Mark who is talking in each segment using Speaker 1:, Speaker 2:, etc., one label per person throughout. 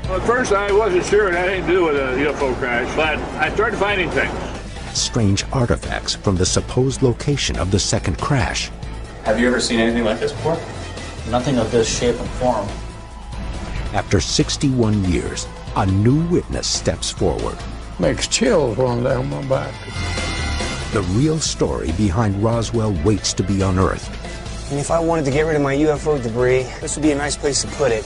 Speaker 1: Well, at first I wasn't sure it had anything to do with a UFO crash, but I started finding things.
Speaker 2: Strange artifacts from the supposed location of the second crash.
Speaker 3: Have you ever seen anything like this before?
Speaker 4: Nothing of this shape and form.
Speaker 2: After 61 years, a new witness steps forward.
Speaker 5: Makes chills run down my back.
Speaker 2: The real story behind Roswell waits to be unearthed.
Speaker 6: And if I wanted to get rid of my UFO debris, this would be a nice place to put it.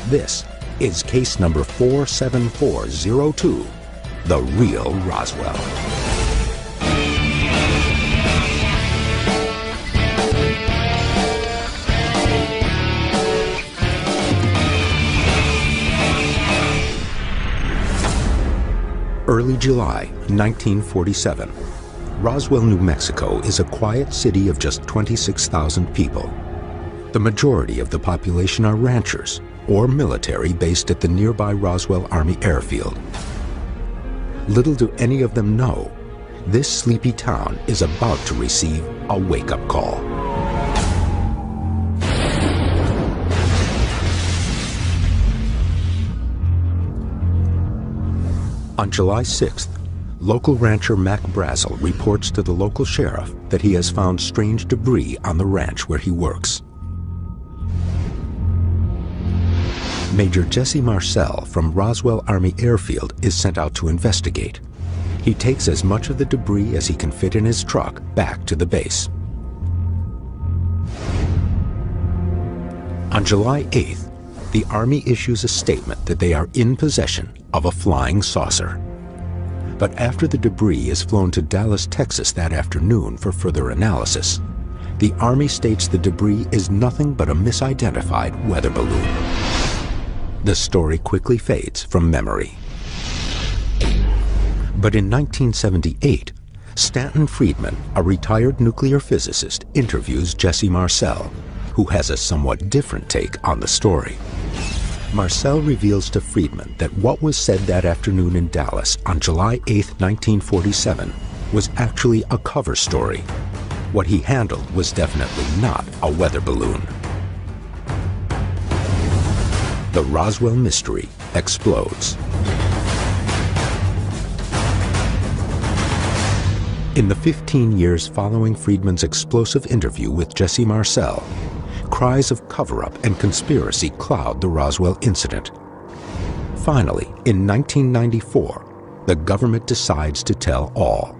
Speaker 2: This is case number 47402, The Real Roswell. Early July 1947. Roswell, New Mexico is a quiet city of just 26,000 people. The majority of the population are ranchers or military based at the nearby Roswell Army Airfield. Little do any of them know, this sleepy town is about to receive a wake-up call. On July 6th, local rancher Mac Brazel reports to the local sheriff that he has found strange debris on the ranch where he works. Major Jesse Marcel from Roswell Army Airfield is sent out to investigate. He takes as much of the debris as he can fit in his truck back to the base. On July 8th, the Army issues a statement that they are in possession of a flying saucer. But after the debris is flown to Dallas, Texas that afternoon for further analysis, the Army states the debris is nothing but a misidentified weather balloon. The story quickly fades from memory. But in 1978, Stanton Friedman, a retired nuclear physicist, interviews Jesse Marcel, who has a somewhat different take on the story. Marcel reveals to Friedman that what was said that afternoon in Dallas on July 8, 1947, was actually a cover story. What he handled was definitely not a weather balloon. The Roswell mystery explodes. In the 15 years following Friedman's explosive interview with Jesse Marcel, cries of cover-up and conspiracy cloud the Roswell incident. Finally, in 1994, the government decides to tell all.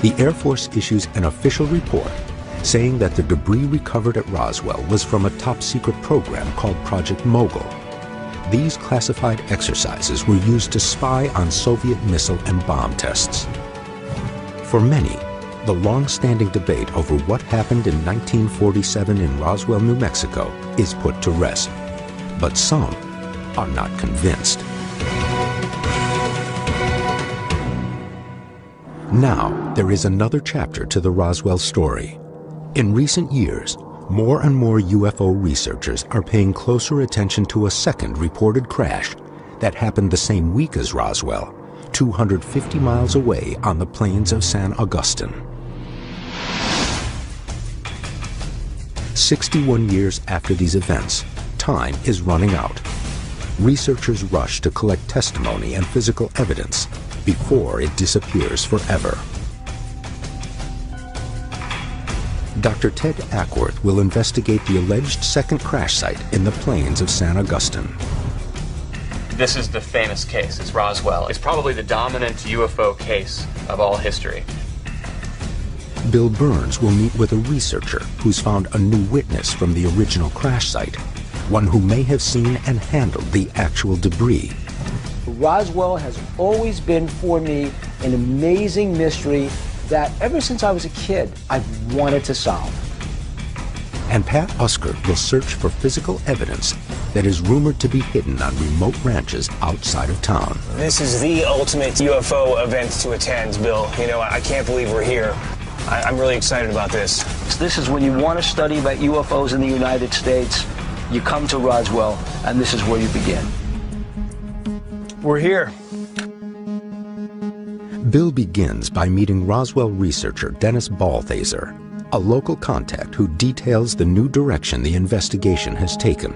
Speaker 2: The Air Force issues an official report saying that the debris recovered at Roswell was from a top-secret program called Project Mogul. These classified exercises were used to spy on Soviet missile and bomb tests. For many, the long-standing debate over what happened in 1947 in Roswell, New Mexico is put to rest, but some are not convinced. Now, there is another chapter to the Roswell story. In recent years, more and more UFO researchers are paying closer attention to a second reported crash that happened the same week as Roswell, 250 miles away on the plains of San Agustin. 61 years after these events, time is running out. Researchers rush to collect testimony and physical evidence before it disappears forever. Dr. Ted Ackworth will investigate the alleged second crash site in the plains of San Agustin.
Speaker 3: This is the famous case. It's Roswell. It's probably the dominant UFO case of all history.
Speaker 2: Bill Burns will meet with a researcher who's found a new witness from the original crash site, one who may have seen and handled the actual debris.
Speaker 7: Roswell has always been for me an amazing mystery that ever since I was a kid, I've wanted to solve.
Speaker 2: And Pat Usker will search for physical evidence that is rumored to be hidden on remote ranches outside of town.
Speaker 6: This is the ultimate UFO event to attend, Bill. You know, I can't believe we're here. I'm really excited about this.
Speaker 7: This is when you want to study about UFOs in the United States, you come to Roswell, and this is where you begin.
Speaker 6: We're here.
Speaker 2: Bill begins by meeting Roswell researcher Dennis Balthaser, a local contact who details the new direction the investigation has taken.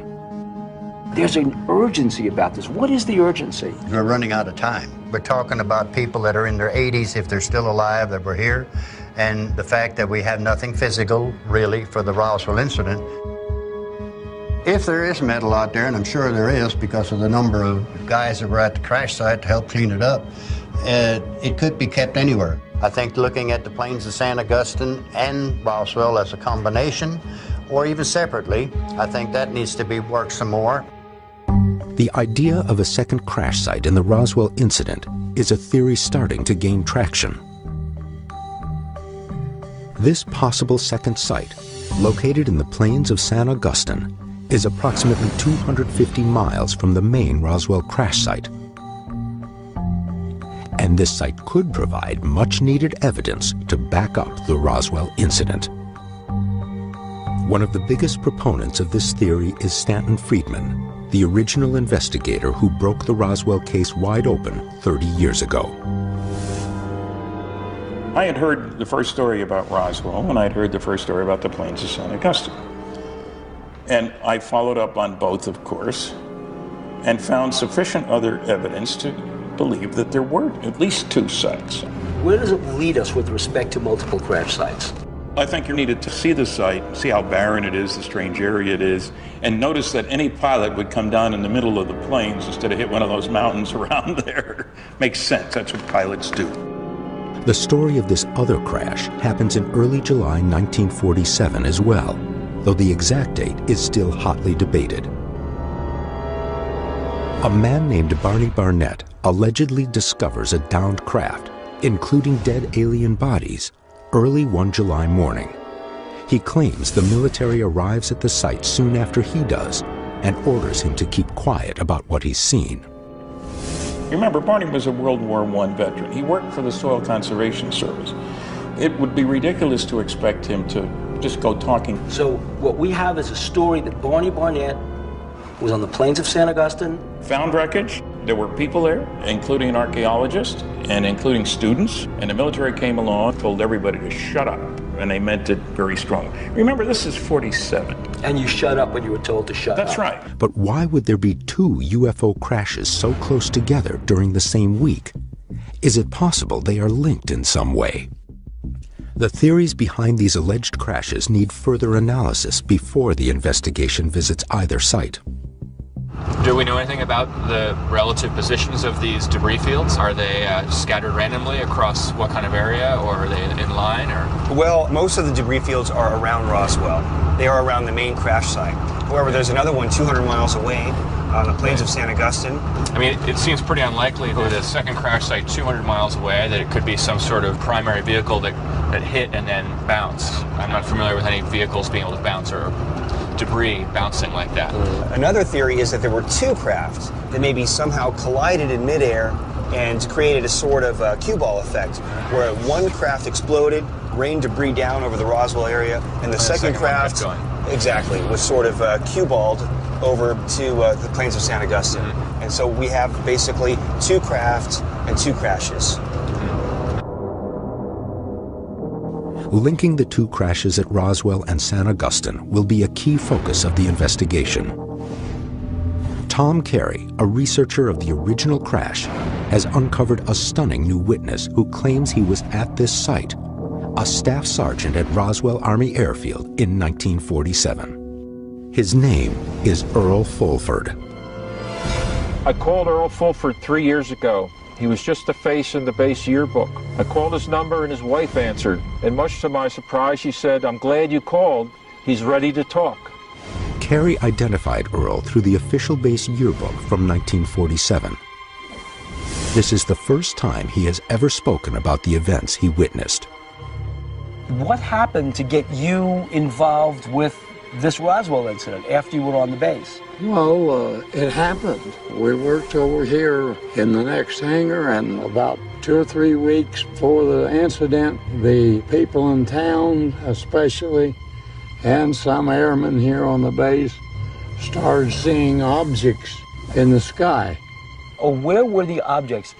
Speaker 7: There's an urgency about this. What is the urgency?
Speaker 8: We're running out of time. We're talking about people that are in their 80s, if they're still alive, that were here, and the fact that we have nothing physical, really, for the Roswell incident. If there is metal out there, and I'm sure there is because of the number of guys that were at the crash site to help clean it up, it could be kept anywhere. I think looking at the plains of San Augustine and Roswell as a combination, or even separately, I think that needs to be worked some more.
Speaker 2: The idea of a second crash site in the Roswell incident is a theory starting to gain traction. This possible second site, located in the plains of San Augustine, is approximately 250 miles from the main Roswell crash site. And this site could provide much-needed evidence to back up the Roswell incident. One of the biggest proponents of this theory is Stanton Friedman, the original investigator who broke the Roswell case wide open 30 years ago.
Speaker 9: I had heard the first story about Roswell, and I'd heard the first story about the plains of San Augustine. And I followed up on both, of course, and found sufficient other evidence to believe that there were at least two sites.
Speaker 7: Where does it lead us with respect to multiple crash sites?
Speaker 9: I think you needed to see the site, see how barren it is, the strange area it is, and notice that any pilot would come down in the middle of the plains instead of hit one of those mountains around there. Makes sense, that's what pilots do.
Speaker 2: The story of this other crash happens in early July 1947 as well, though the exact date is still hotly debated. A man named Barney Barnett allegedly discovers a downed craft, including dead alien bodies, early one July morning. He claims the military arrives at the site soon after he does and orders him to keep quiet about what he's seen.
Speaker 9: Remember, Barney was a World War I veteran. He worked for the Soil Conservation Service. It would be ridiculous to expect him to just go talking.
Speaker 7: So what we have is a story that Barney Barnett was on the plains of San Augustine.
Speaker 9: Found wreckage. There were people there, including an archaeologist and including students. And the military came along, told everybody to shut up. And they meant it very strongly. Remember, this is 47.
Speaker 7: And you shut up when you were told to shut up.
Speaker 9: That's right.
Speaker 2: But why would there be two UFO crashes so close together during the same week? Is it possible they are linked in some way? The theories behind these alleged crashes need further analysis before the investigation visits either site.
Speaker 3: Do we know anything about the relative positions of these debris fields? Are they scattered randomly across what kind of area, or are they in line? Or?
Speaker 6: Well, most of the debris fields are around Roswell. They are around the main crash site. However, there's another one 200 miles away on the plains of San Augustine.
Speaker 3: I mean, it seems pretty unlikely that a second crash site 200 miles away, that it could be some sort of primary vehicle that hit and then bounced. I'm not familiar with any vehicles being able to bounce or debris bouncing like that.
Speaker 6: Another theory is that there were two crafts that maybe somehow collided in midair and created a sort of cue ball effect, where one craft exploded, rained debris down over the Roswell area, and the second craft, exactly, was sort of cue balled over to the plains of San Augustine. And so we have basically two crafts and two crashes.
Speaker 2: Linking the two crashes at Roswell and San Augustine will be a key focus of the investigation. Tom Carey, a researcher of the original crash, has uncovered a stunning new witness who claims he was at this site, a staff sergeant at Roswell Army Airfield in 1947. His name is Earl Fulford.
Speaker 10: I called Earl Fulford 3 years ago. He was just a face in the base yearbook. I called his number and his wife answered. And much to my surprise, she said, "I'm glad you called. He's ready to talk."
Speaker 2: Carey identified Earl through the official base yearbook from 1947. This is the first time he has ever spoken about the events he witnessed.
Speaker 7: What happened to get you involved with this Roswell incident after you were on the base?
Speaker 5: Well, it happened. We worked over here in the next hangar, and about 2 or 3 weeks before the incident, the people in town, especially, and some airmen here on the base, started seeing objects in the sky.
Speaker 7: Oh, where were the objects?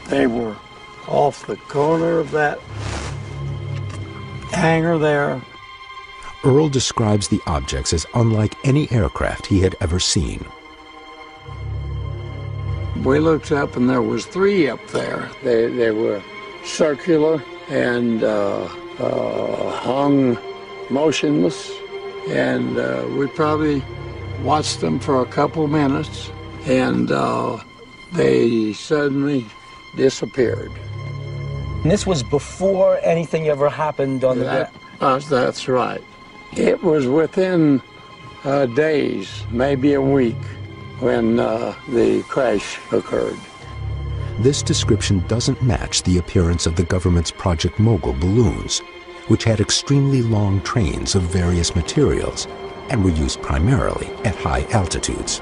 Speaker 5: They were off the corner of that hangar there.
Speaker 2: Earl describes the objects as unlike any aircraft he had ever seen.
Speaker 5: We looked up and there was 3 up there. They were circular and hung motionless, and we probably watched them for a couple minutes, and they suddenly disappeared.
Speaker 7: And this was before anything ever happened on the
Speaker 5: That's right. It was within days, maybe a week, when the crash occurred.
Speaker 2: This description doesn't match the appearance of the government's Project Mogul balloons, which had extremely long trains of various materials and were used primarily at high altitudes.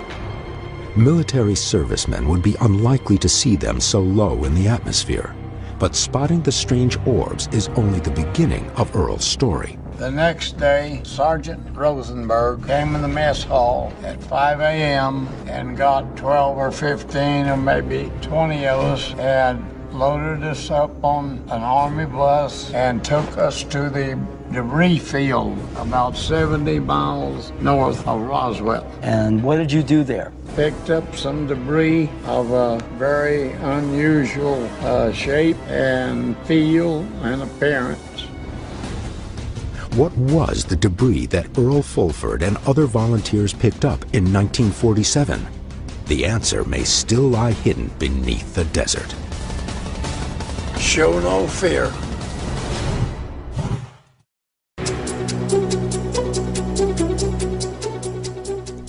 Speaker 2: Military servicemen would be unlikely to see them so low in the atmosphere, but spotting the strange orbs is only the beginning of Earl's story.
Speaker 5: The next day, Sergeant Rosenberg came in the mess hall at 5 a.m. and got 12 or 15 or maybe 20 of us and loaded us up on an Army bus and took us to the debris field about 70 miles north of Roswell.
Speaker 7: And what did you do there?
Speaker 5: Picked up some debris of a very unusual shape and feel and appearance.
Speaker 2: What was the debris that Earl Fulford and other volunteers picked up in 1947? The answer may still lie hidden beneath the desert.
Speaker 5: Show no fear.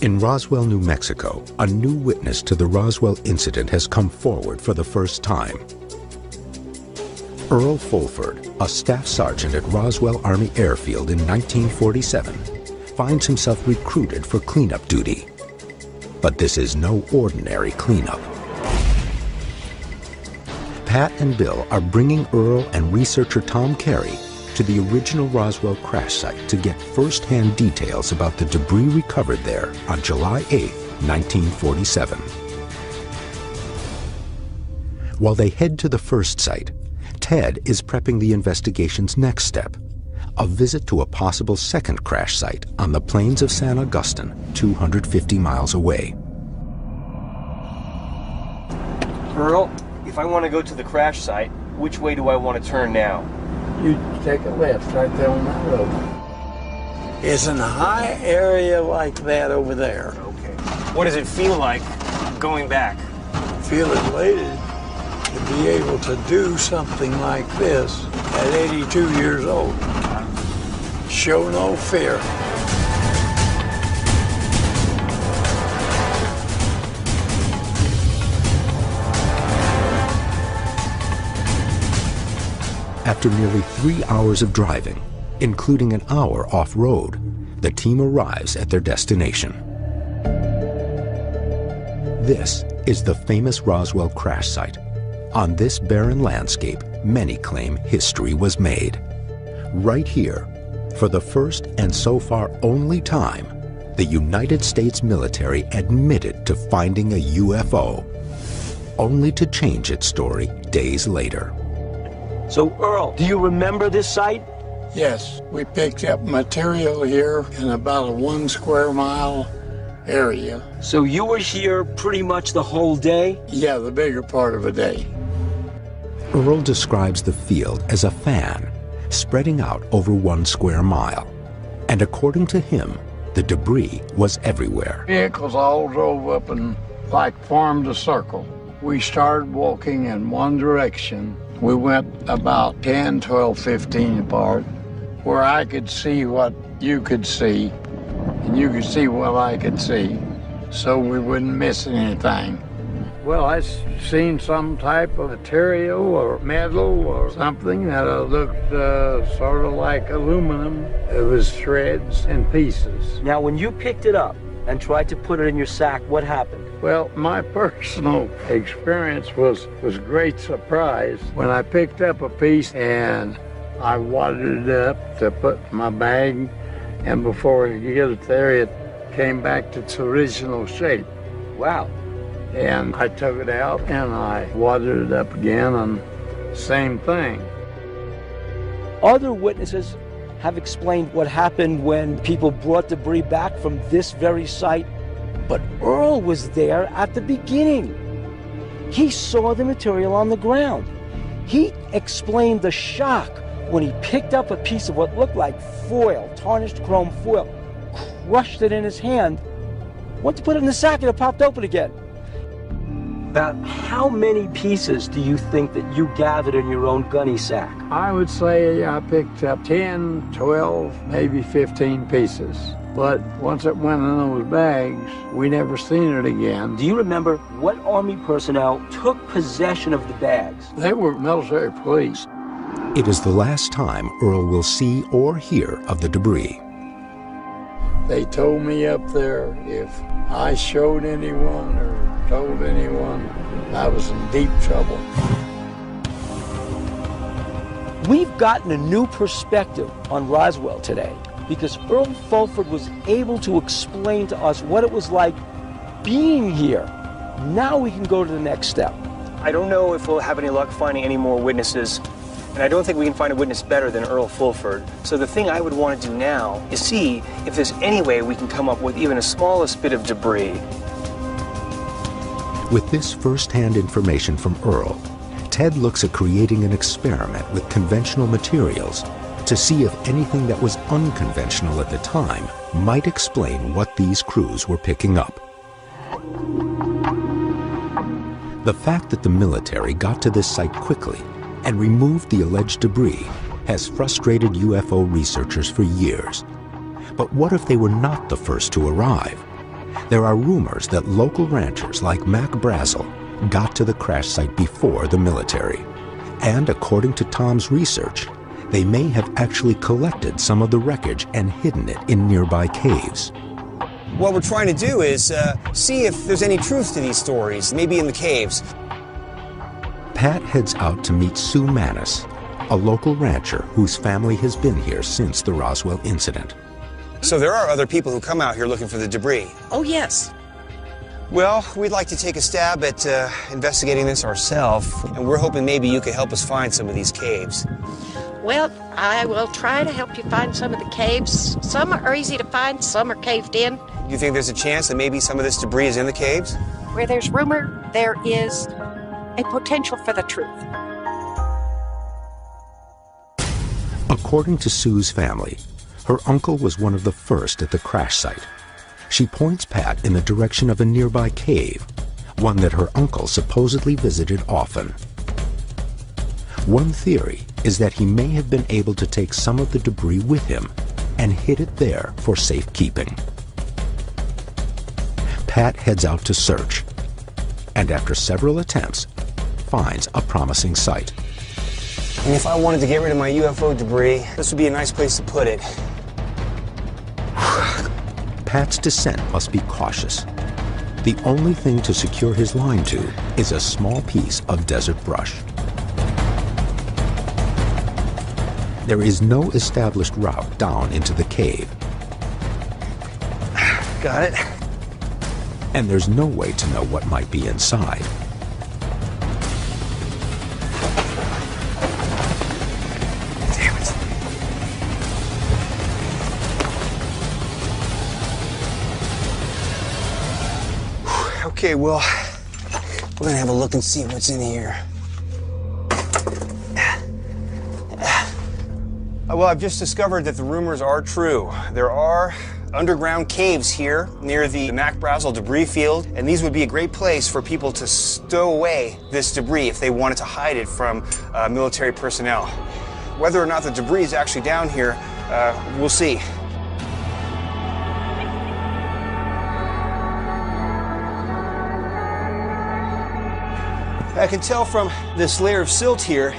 Speaker 2: In Roswell, New Mexico, a new witness to the Roswell incident has come forward for the first time. Earl Fulford, a staff sergeant at Roswell Army Airfield in 1947, finds himself recruited for cleanup duty. But this is no ordinary cleanup. Pat and Bill are bringing Earl and researcher Tom Carey to the original Roswell crash site to get first-hand details about the debris recovered there on July 8, 1947. While they head to the first site, Ted is prepping the investigation's next step, a visit to a possible second crash site on the plains of San Augustine, 250 miles away.
Speaker 11: Earl, if I want to go to the crash site, which way do I want to turn now?
Speaker 5: You take a left right there on that road. It's in a high area like that over there.
Speaker 11: Okay. What does it feel like going back?
Speaker 5: Feel elated to be able to do something like this at 82 years old. Show no fear.
Speaker 2: After nearly 3 hours of driving, including an hour off-road, the team arrives at their destination. This is the famous Roswell crash site. On this barren landscape, many claim history was made. Right here, for the first and so far only time, the United States military admitted to finding a UFO, only to change its story days later.
Speaker 7: So, Earl, do you remember this site?
Speaker 5: Yes, we picked up material here in about a 1 square mile area.
Speaker 7: So you were here pretty much the whole day?
Speaker 5: Yeah, the bigger part of a day.
Speaker 2: Earl describes the field as a fan, spreading out over 1 square mile. And according to him, the debris was everywhere.
Speaker 5: Vehicles all drove up and like formed a circle. We started walking in one direction. We went about 10, 12, 15 apart, where I could see what you could see, and you could see what I could see, so we wouldn't miss anything. Well, I seen some type of material or metal or something that looked sort of like aluminum. It was shreds and pieces.
Speaker 7: Now, when you picked it up and tried to put it in your sack, what happened?
Speaker 5: Well, my personal experience was great surprise when I picked up a piece and I wadded it up to put in my bag, and before I could get it there, it came back to its original shape.
Speaker 7: Wow.
Speaker 5: And I took it out and I wadded it up again, and same thing.
Speaker 7: Other witnesses have explained what happened when people brought debris back from this very site, but Earl was there at the beginning. He saw the material on the ground. He explained the shock when he picked up a piece of what looked like foil, tarnished chrome foil, crushed it in his hand, went to put it in the sack, and it popped open again. About how many pieces do you think that you gathered in your own gunny sack?
Speaker 5: I would say I picked up 10, 12, maybe 15 pieces. But once it went in those bags, we never seen it again.
Speaker 7: Do you remember what Army personnel took possession of the bags?
Speaker 5: They were military police.
Speaker 2: It is the last time Earl will see or hear of the debris.
Speaker 5: They told me up there if I showed anyone or told anyone, I was in deep trouble.
Speaker 7: We've gotten a new perspective on Roswell today because Earl Fulford was able to explain to us what it was like being here. Now we can go to the next step.
Speaker 11: I don't know if we'll have any luck finding any more witnesses, and I don't think we can find a witness better than Earl Fulford. So the thing I would want to do now is see if there's any way we can come up with even a smallest bit of debris.
Speaker 2: With this first-hand information from Earl, Ted looks at creating an experiment with conventional materials to see if anything that was unconventional at the time might explain what these crews were picking up. The fact that the military got to this site quickly and removed the alleged debris has frustrated UFO researchers for years. But what if they were not the first to arrive? There are rumors that local ranchers like Mac Brazel got to the crash site before the military. And according to Tom's research, they may have actually collected some of the wreckage and hidden it in nearby caves.
Speaker 6: What we're trying to do is see if there's any truth to these stories, maybe in the caves.
Speaker 2: Pat heads out to meet Sue Manis, a local rancher whose family has been here since the Roswell incident.
Speaker 6: So there are other people who come out here looking for the debris.
Speaker 12: Oh, yes.
Speaker 6: Well, we'd like to take a stab at investigating this ourselves, and we're hoping maybe you could help us find some of these caves.
Speaker 12: Well, I will try to help you find some of the caves. Some are easy to find, some are caved in.
Speaker 6: You think there's a chance that maybe some of this debris is in the caves?
Speaker 12: Where there's rumor, there is a potential for the truth.
Speaker 2: According to Sue's family, her uncle was one of the first at the crash site. She points Pat in the direction of a nearby cave, one that her uncle supposedly visited often. One theory is that he may have been able to take some of the debris with him and hid it there for safekeeping. Pat heads out to search, and after several attempts, finds a promising site.
Speaker 6: And if I wanted to get rid of my UFO debris, this would be a nice place to put it.
Speaker 2: Pat's descent must be cautious. The only thing to secure his line to is a small piece of desert brush. There is no established route down into the cave.
Speaker 6: Got it.
Speaker 2: And there's no way to know what might be inside.
Speaker 6: Damn it. Okay, well, we're gonna have a look and see what's in here. Well, I've just discovered that the rumors are true. There are underground caves here near the Mac Brazel debris field, and these would be a great place for people to stow away this debris if they wanted to hide it from military personnel. Whether or not the debris is actually down here, we'll see. I can tell from this layer of silt here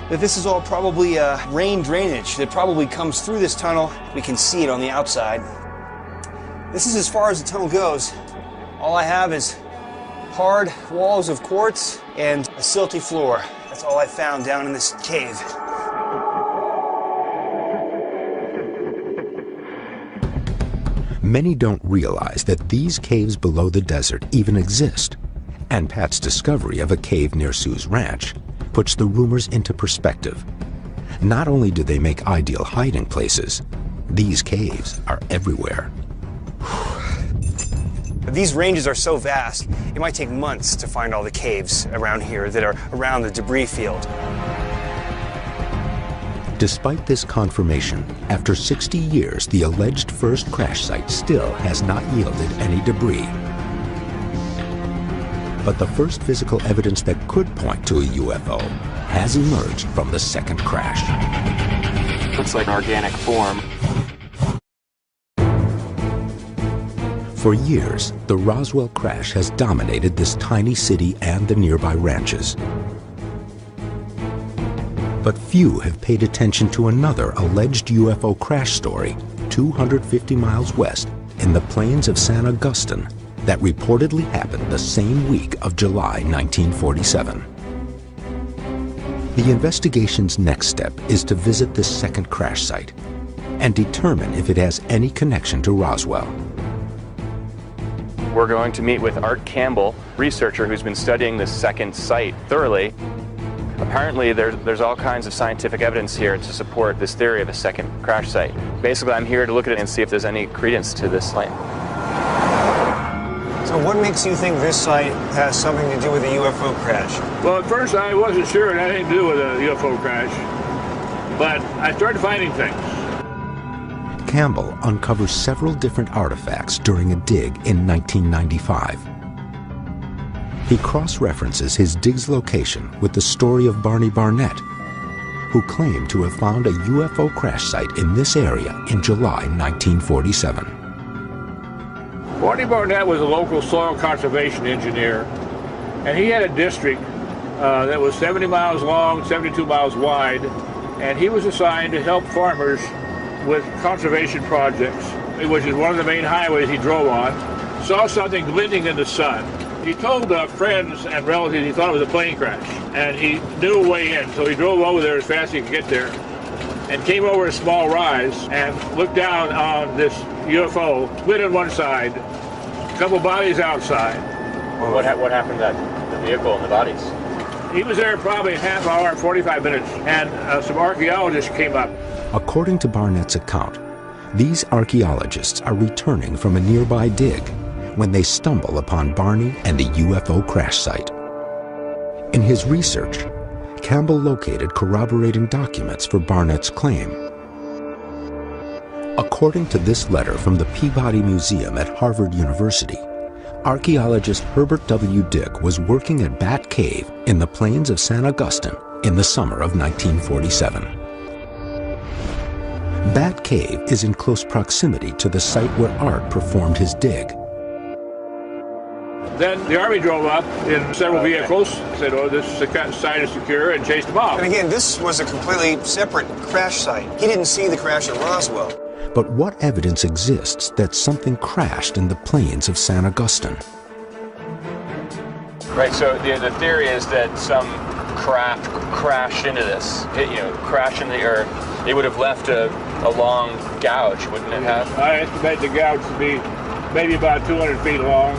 Speaker 6: that this is all probably rain drainage that probably comes through this tunnel. We can see it on the outside. This is as far as the tunnel goes. All I have is hard walls of quartz and a silty floor. That's all I found down in this cave.
Speaker 2: Many don't realize that these caves below the desert even exist, and Pat's discovery of a cave near Sue's ranch puts the rumors into perspective. Not only do they make ideal hiding places, these caves are everywhere.
Speaker 6: These ranges are so vast, it might take months to find all the caves around here that are around the debris field.
Speaker 2: Despite this confirmation, after 60 years, the alleged first crash site still has not yielded any debris. But the first physical evidence that could point to a UFO has emerged from the second crash.
Speaker 3: Looks like organic form.
Speaker 2: For years, the Roswell crash has dominated this tiny city and the nearby ranches. But few have paid attention to another alleged UFO crash story 250 miles west in the plains of San Augustine that reportedly happened the same week of July 1947. The investigation's next step is to visit this second crash site and determine if it has any connection to Roswell.
Speaker 3: We're going to meet with Art Campbell, researcher who's been studying this second site thoroughly. Apparently, there's all kinds of scientific evidence here to support this theory of a second crash site. Basically, I'm here to look at it and see if there's any credence to this claim.
Speaker 6: So what makes you think this site has something to do with a UFO crash?
Speaker 1: Well, at first I wasn't sure it had anything to do with a UFO crash, but I started finding things.
Speaker 2: Campbell uncovers several different artifacts during a dig in 1995. He cross-references his dig's location with the story of Barney Barnett, who claimed to have found a UFO crash site in this area in July 1947.
Speaker 1: Barney Barnett was a local soil conservation engineer, and he had a district that was 70 miles long, 72 miles wide, and he was assigned to help farmers with conservation projects, which is one of the main highways he drove on. Saw something glinting in the sun. He told friends and relatives he thought it was a plane crash, and he knew a way in, so he drove over there as fast as he could get there, and came over a small rise and looked down on this UFO, split on one side, a couple bodies outside.
Speaker 3: What happened to the vehicle and the bodies?
Speaker 1: He was there probably a half hour, 45 minutes, and some archaeologists came up.
Speaker 2: According to Barnett's account, these archaeologists are returning from a nearby dig when they stumble upon Barney and the UFO crash site. In his research, Campbell located corroborating documents for Barnett's claim. According to this letter from the Peabody Museum at Harvard University, archaeologist Herbert W. Dick was working at Bat Cave in the plains of San Augustine in the summer of 1947. Bat Cave is in close proximity to the site where Art performed his dig.
Speaker 1: Then the Army drove up in several vehicles, said, oh, this site is secure, and chased them off.
Speaker 6: And again, this was a completely separate crash site. He didn't see the crash at Roswell.
Speaker 2: But what evidence exists that something crashed in the plains of San Augustine?
Speaker 3: Right, so the theory is that some craft crashed into this, crashed into the earth. It would have left a long gouge, wouldn't it have?
Speaker 1: I estimate the gouge to be maybe about 200 feet long.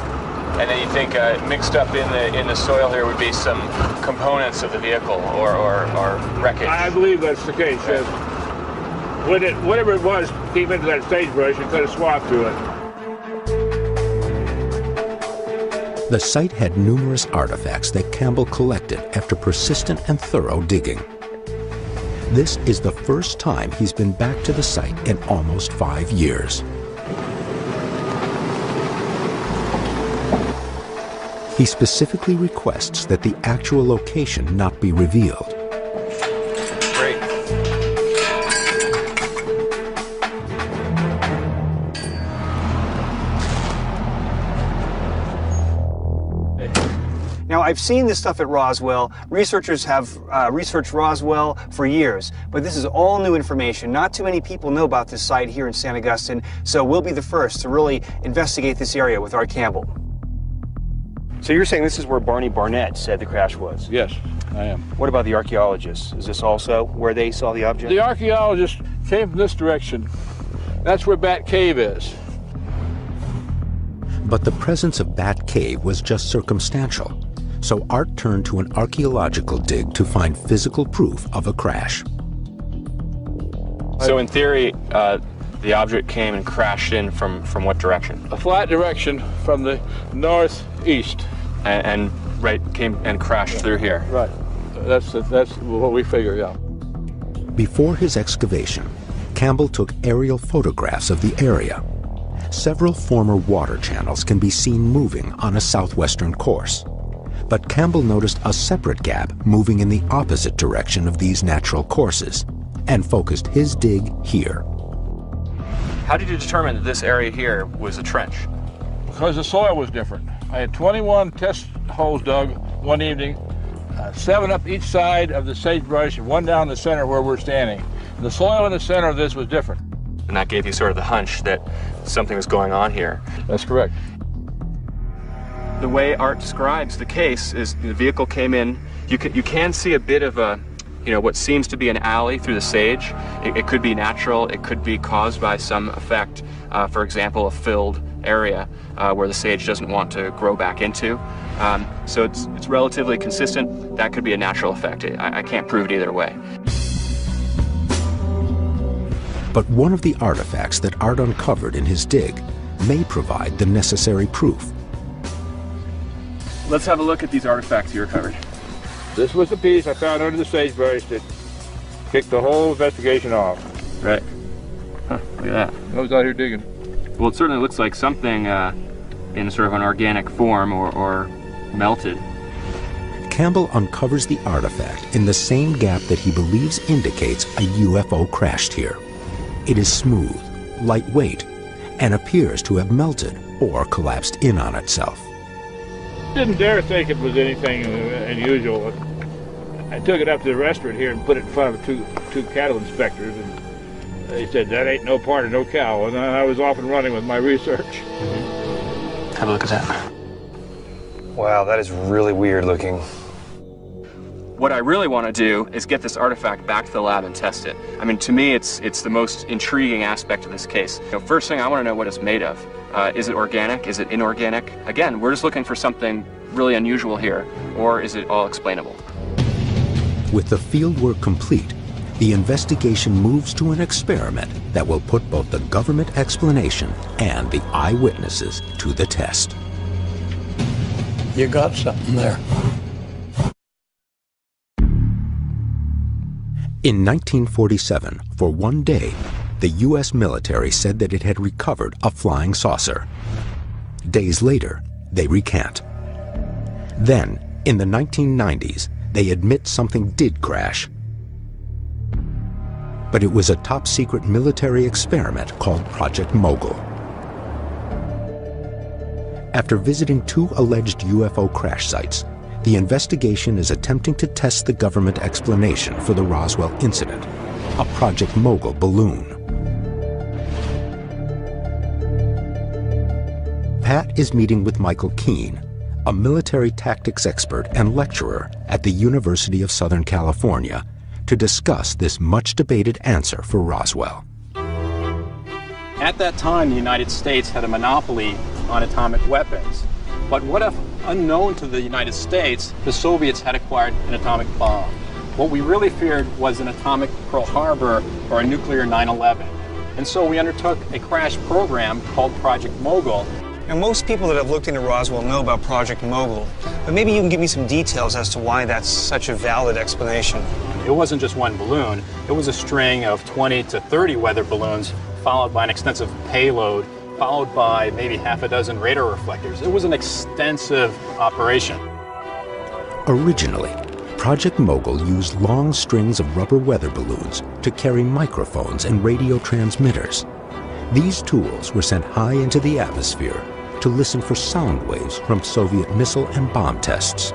Speaker 3: And then you think mixed up in the soil here would be some components of the vehicle or wreckage?
Speaker 1: I believe that's the case, yes. Whatever it was came into that sagebrush and cut a swath through it.
Speaker 2: The site had numerous artifacts that Campbell collected after persistent and thorough digging. This is the first time he's been back to the site in almost 5 years. He specifically requests that the actual location not be revealed.
Speaker 3: Great.
Speaker 11: Now, I've seen this stuff at Roswell. Researchers have researched Roswell for years, but this is all new information. Not too many people know about this site here in San Augustine, so we'll be the first to really investigate this area with Art Campbell. So you're saying this is where Barney Barnett said the crash was?
Speaker 1: Yes, I am.
Speaker 11: What about the archaeologists? Is this also where they saw the object?
Speaker 1: The archaeologists came from this direction. That's where Bat Cave is.
Speaker 2: But the presence of Bat Cave was just circumstantial, so Art turned to an archaeological dig to find physical proof of a crash.
Speaker 3: So in theory, The object came and crashed in from what direction?
Speaker 1: A flat direction from the northeast.
Speaker 3: And right, came and crashed through here.
Speaker 1: Right. That's what we figure, yeah.
Speaker 2: Before his excavation, Campbell took aerial photographs of the area. Several former water channels can be seen moving on a southwestern course. But Campbell noticed a separate gap moving in the opposite direction of these natural courses and focused his dig here.
Speaker 3: How did you determine that this area here was a trench?
Speaker 1: Because the soil was different. I had 21 test holes dug one evening, 7 up each side of the sagebrush and 1 down the center where we're standing. The soil in the center of this was different.
Speaker 3: And that gave you sort of the hunch that something was going on here.
Speaker 1: That's correct.
Speaker 3: The way Art describes the case is the vehicle came in. You can see a bit of a, what seems to be an alley through the sage. It could be natural. It could be caused by some effect. For example, a filled area where the sage doesn't want to grow back into. So it's relatively consistent. That could be a natural effect. I can't prove it either way.
Speaker 2: But one of the artifacts that Art uncovered in his dig may provide the necessary proof.
Speaker 3: Let's have a look at these artifacts you recovered.
Speaker 1: This was the piece I found under the sagebrush that kicked the whole investigation off.
Speaker 3: Right. Huh, look at that.
Speaker 1: I was out here digging.
Speaker 3: Well, it certainly looks like something in sort of an organic form or melted.
Speaker 2: Campbell uncovers the artifact in the same gap that he believes indicates a UFO crashed here. It is smooth, lightweight, and appears to have melted or collapsed in on itself.
Speaker 1: Didn't dare think it was anything unusual. I took it up to the restaurant here and put it in front of two cattle inspectors, and they said that ain't no part of no cow, and I was off and running with my research.
Speaker 3: Have a look at that.
Speaker 6: Wow, that is really weird looking.
Speaker 3: What I really want to do is get this artifact back to the lab and test it. I mean, to me, it's the most intriguing aspect of this case. First thing, I want to know what it's made of. Is it organic? Is it inorganic? Again, we're just looking for something really unusual here, or is it all explainable?
Speaker 2: With the fieldwork complete, the investigation moves to an experiment that will put both the government explanation and the eyewitnesses to the test.
Speaker 5: You got something there.
Speaker 2: In 1947, for one day, the U.S. military said that it had recovered a flying saucer. Days later, they recant. Then, in the 1990s, they admit something did crash. But it was a top-secret military experiment called Project Mogul. After visiting 2 alleged UFO crash sites, the investigation is attempting to test the government explanation for the Roswell incident, a Project Mogul balloon. Pat is meeting with Michael Keene, a military tactics expert and lecturer at the University of Southern California, to discuss this much-debated answer for Roswell.
Speaker 13: At that time, the United States had a monopoly on atomic weapons. But what if, unknown to the United States, the Soviets had acquired an atomic bomb? What we really feared was an atomic Pearl Harbor or a nuclear 9/11. And so we undertook a crash program called Project Mogul.
Speaker 6: Now, most people that have looked into Roswell know about Project Mogul, but maybe you can give me some details as to why that's such a valid explanation.
Speaker 13: It wasn't just one balloon. It was a string of 20 to 30 weather balloons, followed by an extensive payload, followed by maybe half a dozen radar reflectors. It was an extensive operation.
Speaker 2: Originally, Project Mogul used long strings of rubber weather balloons to carry microphones and radio transmitters. These tools were sent high into the atmosphere to listen for sound waves from Soviet missile and bomb tests.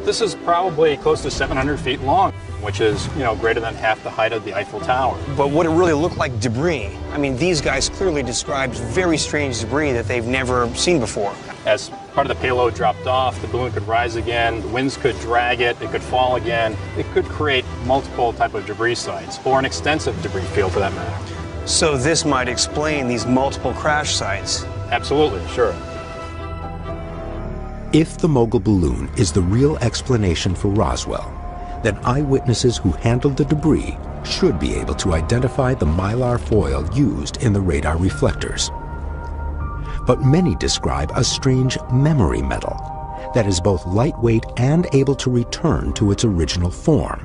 Speaker 13: This is probably close to 700 feet long, which is, greater than half the height of the Eiffel Tower.
Speaker 6: But would it really look like debris? I mean, these guys clearly described very strange debris that they've never seen before.
Speaker 13: As part of the payload dropped off, the balloon could rise again, the winds could drag it, it could fall again. It could create multiple type of debris sites, or an extensive debris field for that matter.
Speaker 6: So this might explain these multiple crash sites.
Speaker 13: Absolutely, sure.
Speaker 2: If the Mogul balloon is the real explanation for Roswell, then eyewitnesses who handled the debris should be able to identify the mylar foil used in the radar reflectors. But many describe a strange memory metal that is both lightweight and able to return to its original form.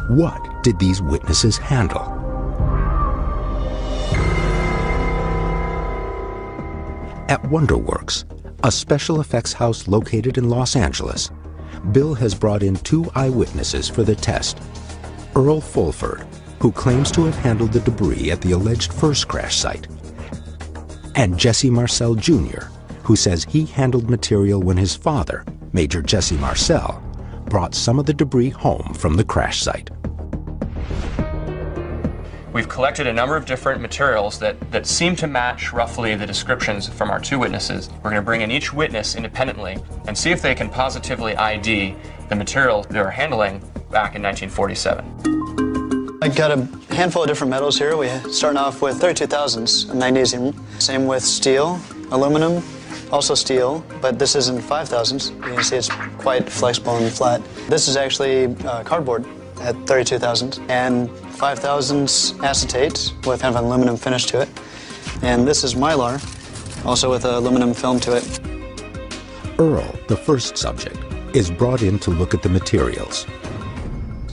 Speaker 2: What did these witnesses handle? At WonderWorks, a special effects house located in Los Angeles, Bill has brought in 2 eyewitnesses for the test. Earl Fulford, who claims to have handled the debris at the alleged first crash site, and Jesse Marcel Jr., who says he handled material when his father, Major Jesse Marcel, brought some of the debris home from the crash site.
Speaker 3: We've collected a number of different materials that seem to match roughly the descriptions from our 2 witnesses. We're going to bring in each witness independently and see if they can positively ID the material they were handling back in 1947.
Speaker 14: I got a handful of different metals here. We're starting off with 32,000s magnesium. Same with steel, aluminum, also steel, but this isn't 5,000s. You can see it's quite flexible and flat. This is actually cardboard at 32,000s, and 5,000s acetate with kind of an aluminum finish to it. And this is mylar, also with aluminum film to it.
Speaker 2: Earl, the first subject, is brought in to look at the materials.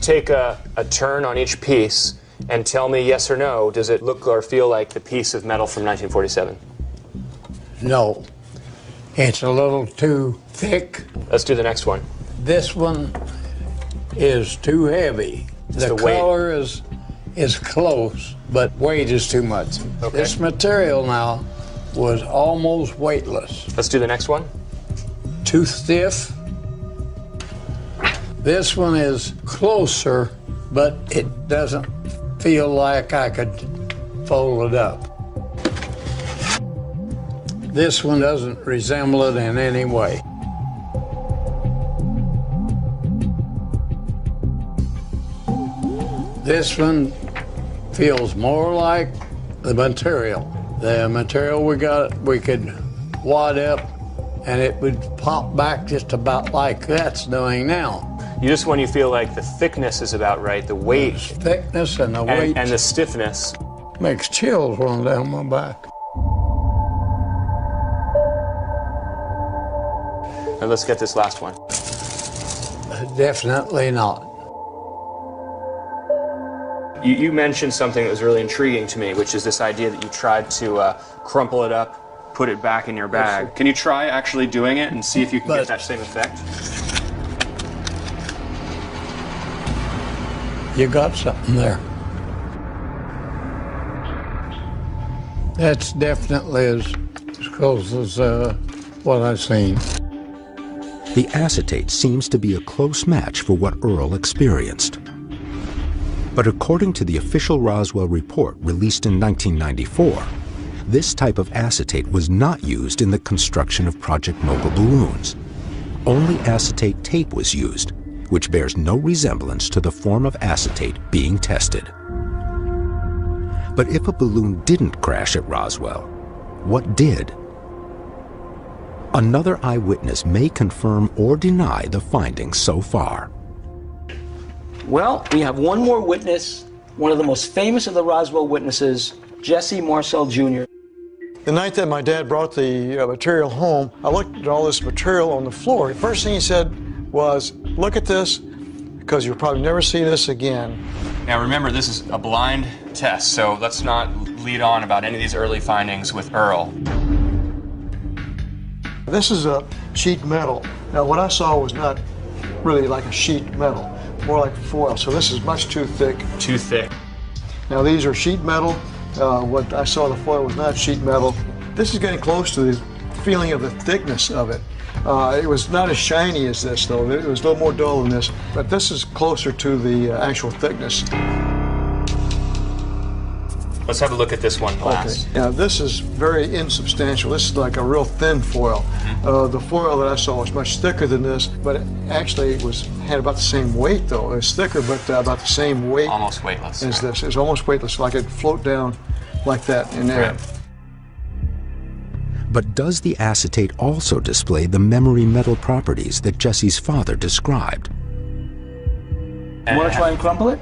Speaker 3: Take a turn on each piece and tell me yes or no, does it look or feel like the piece of metal from 1947?
Speaker 5: No. It's a little too thick.
Speaker 3: Let's do the next one.
Speaker 5: This one is too heavy. The color is close, but weight is too much.
Speaker 3: Okay.
Speaker 5: This material now was almost weightless.
Speaker 3: Let's do the next one.
Speaker 5: Too stiff. This one is closer, but it doesn't feel like I could fold it up. This one doesn't resemble it in any way. This one feels more like the material. The material we got, we could wad up and it would pop back just about like that's doing now.
Speaker 3: This one you feel like the thickness is about right, the weight.
Speaker 5: The thickness and the weight.
Speaker 3: And the stiffness.
Speaker 5: Makes chills run down my back.
Speaker 3: And let's get this last one.
Speaker 5: Definitely not.
Speaker 3: You mentioned something that was really intriguing to me, which is this idea that you tried to crumple it up, put it back in your bag. Can you try actually doing it and see if you can get that same effect?
Speaker 5: You got something there. That's definitely as close as what I've seen.
Speaker 2: The acetate seems to be a close match for what Earl experienced. But according to the official Roswell report released in 1994, this type of acetate was not used in the construction of Project Mogul balloons. Only acetate tape was used, which bears no resemblance to the form of acetate being tested. But if a balloon didn't crash at Roswell, what did? Another eyewitness may confirm or deny the findings so far.
Speaker 7: Well, we have one more witness, one of the most famous of the Roswell witnesses, Jesse Marcel Jr.
Speaker 15: The night that my dad brought the material home, I looked at all this material on the floor. The first thing he said was, look at this, because you'll probably never see this again.
Speaker 3: Now remember, this is a blind test, so let's not lead on about any of these early findings with Earl.
Speaker 15: This is a sheet metal. Now what I saw was not really like a sheet metal, more like foil, so this is much too thick.
Speaker 3: Too thick.
Speaker 15: Now these are sheet metal. What I saw, the foil was not sheet metal. This is getting close to the feeling of the thickness of it. It was not as shiny as this, though. It was a little more dull than this, but this is closer to the actual thickness.
Speaker 3: Let's have a look at this one last.
Speaker 15: Okay. Now, this is very insubstantial. This is like a real thin foil. The foil that I saw was much thicker than this, but it had about the same weight, though. It was thicker, but about the same weight.
Speaker 3: Almost weightless.
Speaker 15: As this. It was almost weightless, like it'd float down like that in air.
Speaker 3: Right.
Speaker 2: But does the acetate also display the memory metal properties that Jesse's father described?
Speaker 7: You want to try and crumple it?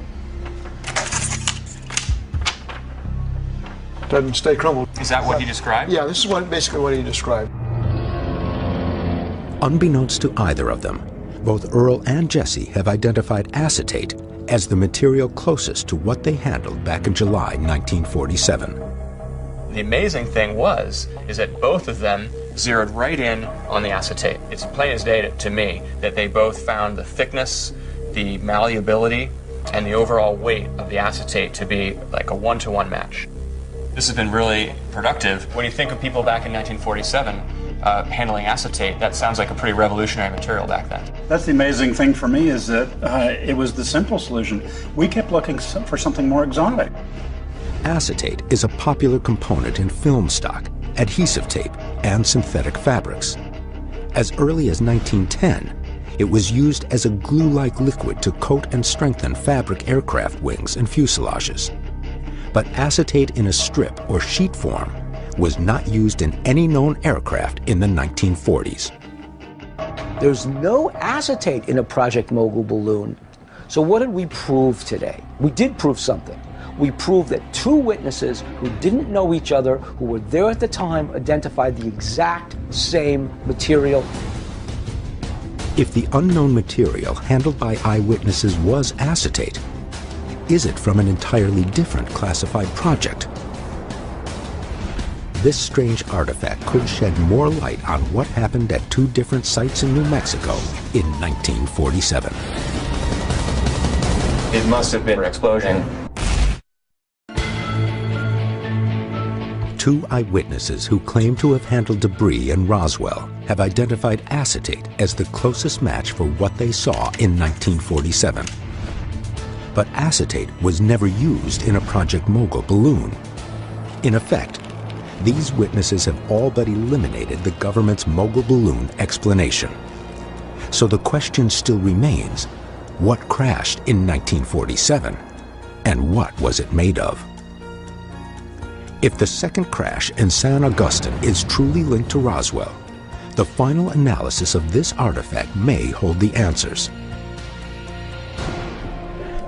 Speaker 15: doesn't stay crumbled.
Speaker 3: Is that what he described?
Speaker 15: Yeah, this is basically what he described.
Speaker 2: Unbeknownst to either of them, both Earl and Jesse have identified acetate as the material closest to what they handled back in July 1947.
Speaker 3: The amazing thing is that both of them zeroed right in on the acetate. It's plain as day to me that they both found the thickness, the malleability, and the overall weight of the acetate to be like a one-to-one match. This has been really productive. When you think of people back in 1947 handling acetate, that sounds like a pretty revolutionary material back then.
Speaker 16: That's the amazing thing for me, is that it was the simple solution. We kept looking for something more exotic.
Speaker 2: Acetate is a popular component in film stock, adhesive tape, and synthetic fabrics. As early as 1910, it was used as a glue-like liquid to coat and strengthen fabric aircraft wings and fuselages. But acetate in a strip or sheet form was not used in any known aircraft in the 1940s.
Speaker 7: There's no acetate in a Project Mogul balloon. So what did we prove today? We did prove something. We proved that two witnesses who didn't know each other, who were there at the time, identified the exact same material.
Speaker 2: If the unknown material handled by eyewitnesses was acetate, is it from an entirely different classified project? This strange artifact could shed more light on what happened at two different sites in New Mexico in 1947.
Speaker 3: It must have been an explosion.
Speaker 2: Two eyewitnesses who claim to have handled debris in Roswell have identified acetate as the closest match for what they saw in 1947. But acetate was never used in a Project Mogul balloon. In effect, these witnesses have all but eliminated the government's Mogul balloon explanation. So the question still remains, what crashed in 1947, and what was it made of? If the second crash in San Agustin is truly linked to Roswell, the final analysis of this artifact may hold the answers.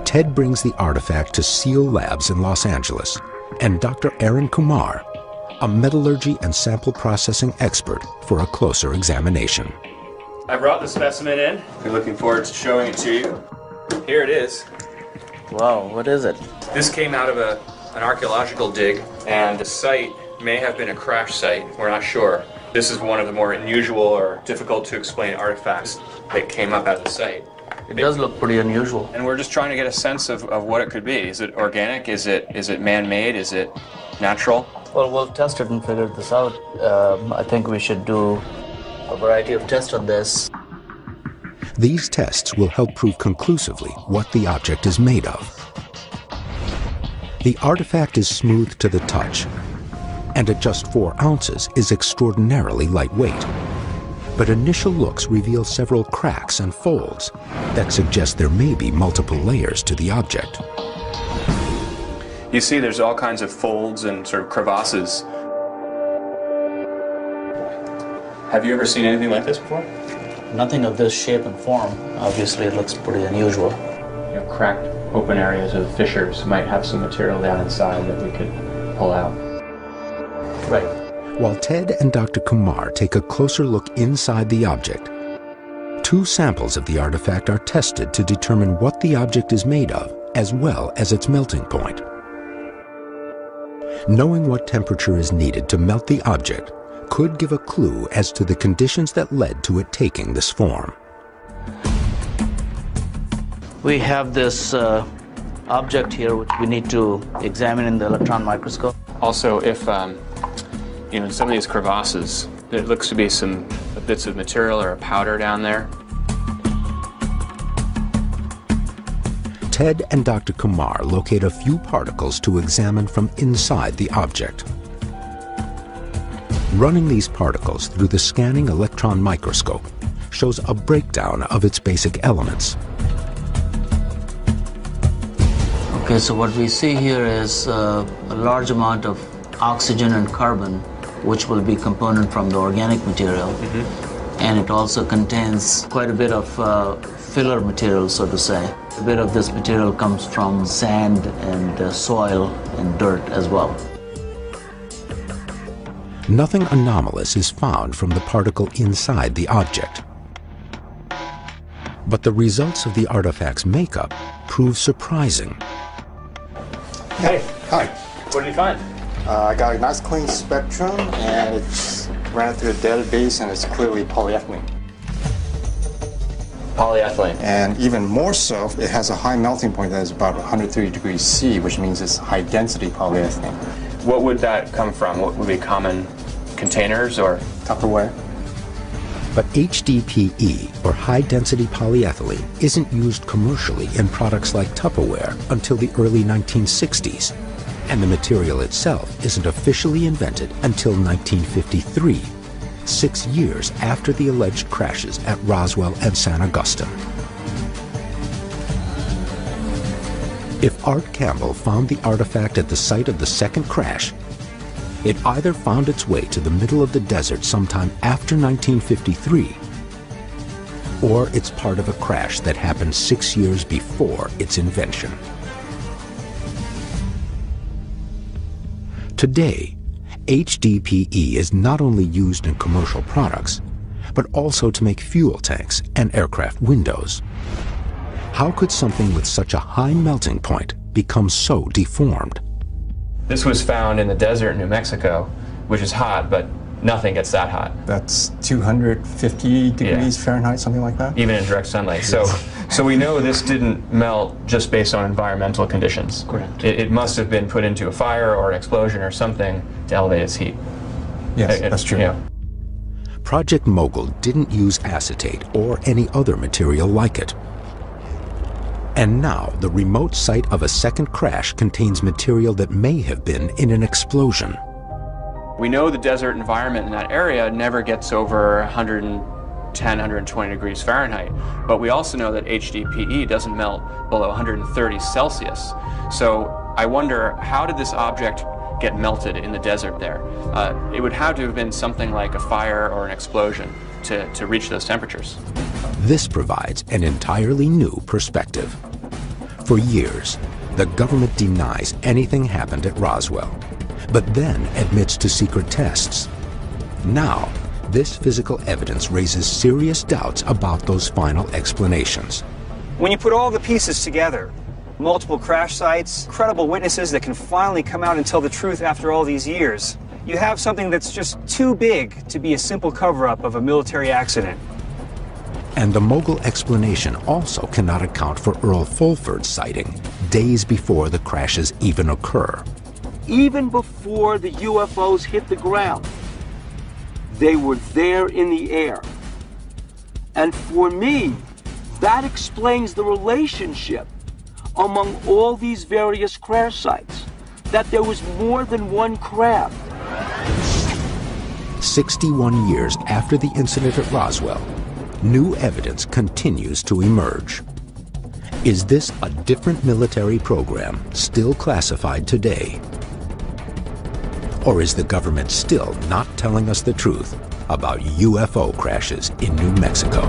Speaker 2: Ted brings the artifact to SEAL Labs in Los Angeles, and Dr. Aaron Kumar, a metallurgy and sample processing expert, for a closer examination.
Speaker 3: I brought the specimen in. We're looking forward to showing it to you. Here it is.
Speaker 4: Wow, what is it?
Speaker 3: This came out of an archaeological dig, and the site may have been a crash site. We're not sure. This is one of the more unusual or difficult to explain artifacts that came up out of the site.
Speaker 4: It does look pretty unusual.
Speaker 3: And we're just trying to get a sense of what it could be. Is it organic? Is it man-made? Is it natural?
Speaker 4: Well, we'll test it and figure this out. I think we should do a variety of tests on this.
Speaker 2: These tests will help prove conclusively what the object is made of. The artifact is smooth to the touch, and at just 4 ounces is extraordinarily lightweight. But initial looks reveal several cracks and folds that suggest there may be multiple layers to the object.
Speaker 3: You see there's all kinds of folds and sort of crevasses. Have you ever seen anything like this before?
Speaker 4: Nothing of this shape and form. Obviously, it looks pretty unusual.
Speaker 3: You know, cracked open areas of fissures might have some material down inside that we could pull out.
Speaker 4: Right.
Speaker 2: While Ted and Dr. Kumar take a closer look inside the object, 2 samples of the artifact are tested to determine what the object is made of, as well as its melting point. Knowing what temperature is needed to melt the object could give a clue as to the conditions that led to it taking this form.
Speaker 4: We have this object here which we need to examine in the electron microscope.
Speaker 3: Also, if you know, some of these crevasses, there looks to be some bits of material or a powder down there.
Speaker 2: Ted and Dr. Kumar locate a few particles to examine from inside the object. Running these particles through the scanning electron microscope shows a breakdown of its basic elements.
Speaker 4: Okay, so what we see here is a large amount of oxygen and carbon, which will be component from the organic material. And it also contains quite a bit of filler material, so to say. A bit of this material comes from sand and soil and dirt as well.
Speaker 2: Nothing anomalous is found from the particle inside the object. But the results of the artifact's makeup prove surprising.
Speaker 17: Hey. Hi.
Speaker 3: What did you find?
Speaker 17: I got a nice clean spectrum, and it's ran through a database, and it's clearly polyethylene.
Speaker 3: Polyethylene.
Speaker 17: And even more so, it has a high melting point that is about 130 degrees C, which means it's high density polyethylene.
Speaker 3: What would that come from? What would be common containers or?
Speaker 17: Tupperware.
Speaker 2: But HDPE, or high-density polyethylene, isn't used commercially in products like Tupperware until the early 1960s. And the material itself isn't officially invented until 1953, 6 years after the alleged crashes at Roswell and San Augustine. If Art Campbell found the artifact at the site of the second crash, it either found its way to the middle of the desert sometime after 1953, or it's part of a crash that happened 6 years before its invention. Today, HDPE is not only used in commercial products, but also to make fuel tanks and aircraft windows. How could something with such a high melting point become so deformed?
Speaker 3: This was found in the desert in New Mexico, which is hot, but nothing gets that hot.
Speaker 17: That's 250 degrees Fahrenheit, something like that?
Speaker 3: Even in direct sunlight. So we know this didn't melt just based on environmental conditions.
Speaker 17: Correct.
Speaker 3: It must have been put into a fire or an explosion or something to elevate its heat.
Speaker 17: Yes, that's true.
Speaker 3: Yeah.
Speaker 2: Project Mogul didn't use acetate or any other material like it. And now the remote site of a second crash contains material that may have been in an explosion.
Speaker 3: We know the desert environment in that area never gets over 110, 120 degrees Fahrenheit, but we also know that HDPE doesn't melt below 130 Celsius. So I wonder, how did this object get melted in the desert there? It would have to have been something like a fire or an explosion to reach those temperatures.
Speaker 2: This provides an entirely new perspective. For years, the government denies anything happened at Roswell, but then admits to secret tests. Now, this physical evidence raises serious doubts about those final explanations.
Speaker 11: When you put all the pieces together, multiple crash sites, credible witnesses that can finally come out and tell the truth after all these years, you have something that's just too big to be a simple cover-up of a military accident.
Speaker 2: And the Mogul explanation also cannot account for Earl Fulford's sighting days before the crashes even occur.
Speaker 7: Even before the UFOs hit the ground, they were there in the air. And for me, that explains the relationship among all these various crash sites, that there was more than one craft.
Speaker 2: 61 years after the incident at Roswell, new evidence continues to emerge. Is this a different military program still classified today? Or is the government still not telling us the truth about UFO crashes in New Mexico?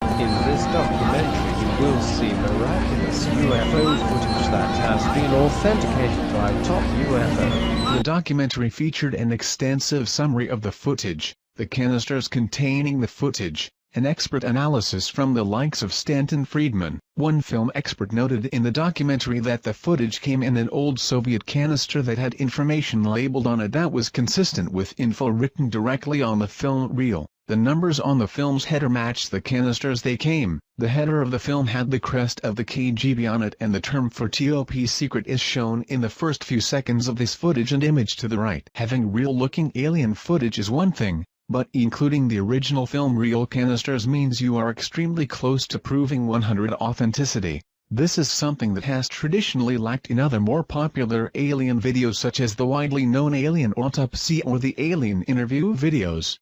Speaker 18: In this documentary, you will see miraculous UFO footage that has been authenticated by Top UFO. The documentary featured an extensive summary of the footage, the canisters containing the footage, an expert analysis from the likes of Stanton Friedman. One film expert noted in the documentary that the footage came in an old Soviet canister that had information labeled on it that was consistent with info written directly on the film reel. The numbers on the film's header matched the canisters they came. The header of the film had the crest of the KGB on it, and the term for top secret is shown in the first few seconds of this footage and image to the right. Having real-looking alien footage is one thing, but including the original film reel canisters means you are extremely close to proving 100% authenticity. This is something that has traditionally lacked in other more popular alien videos such as the widely known Alien Autopsy or the Alien Interview videos.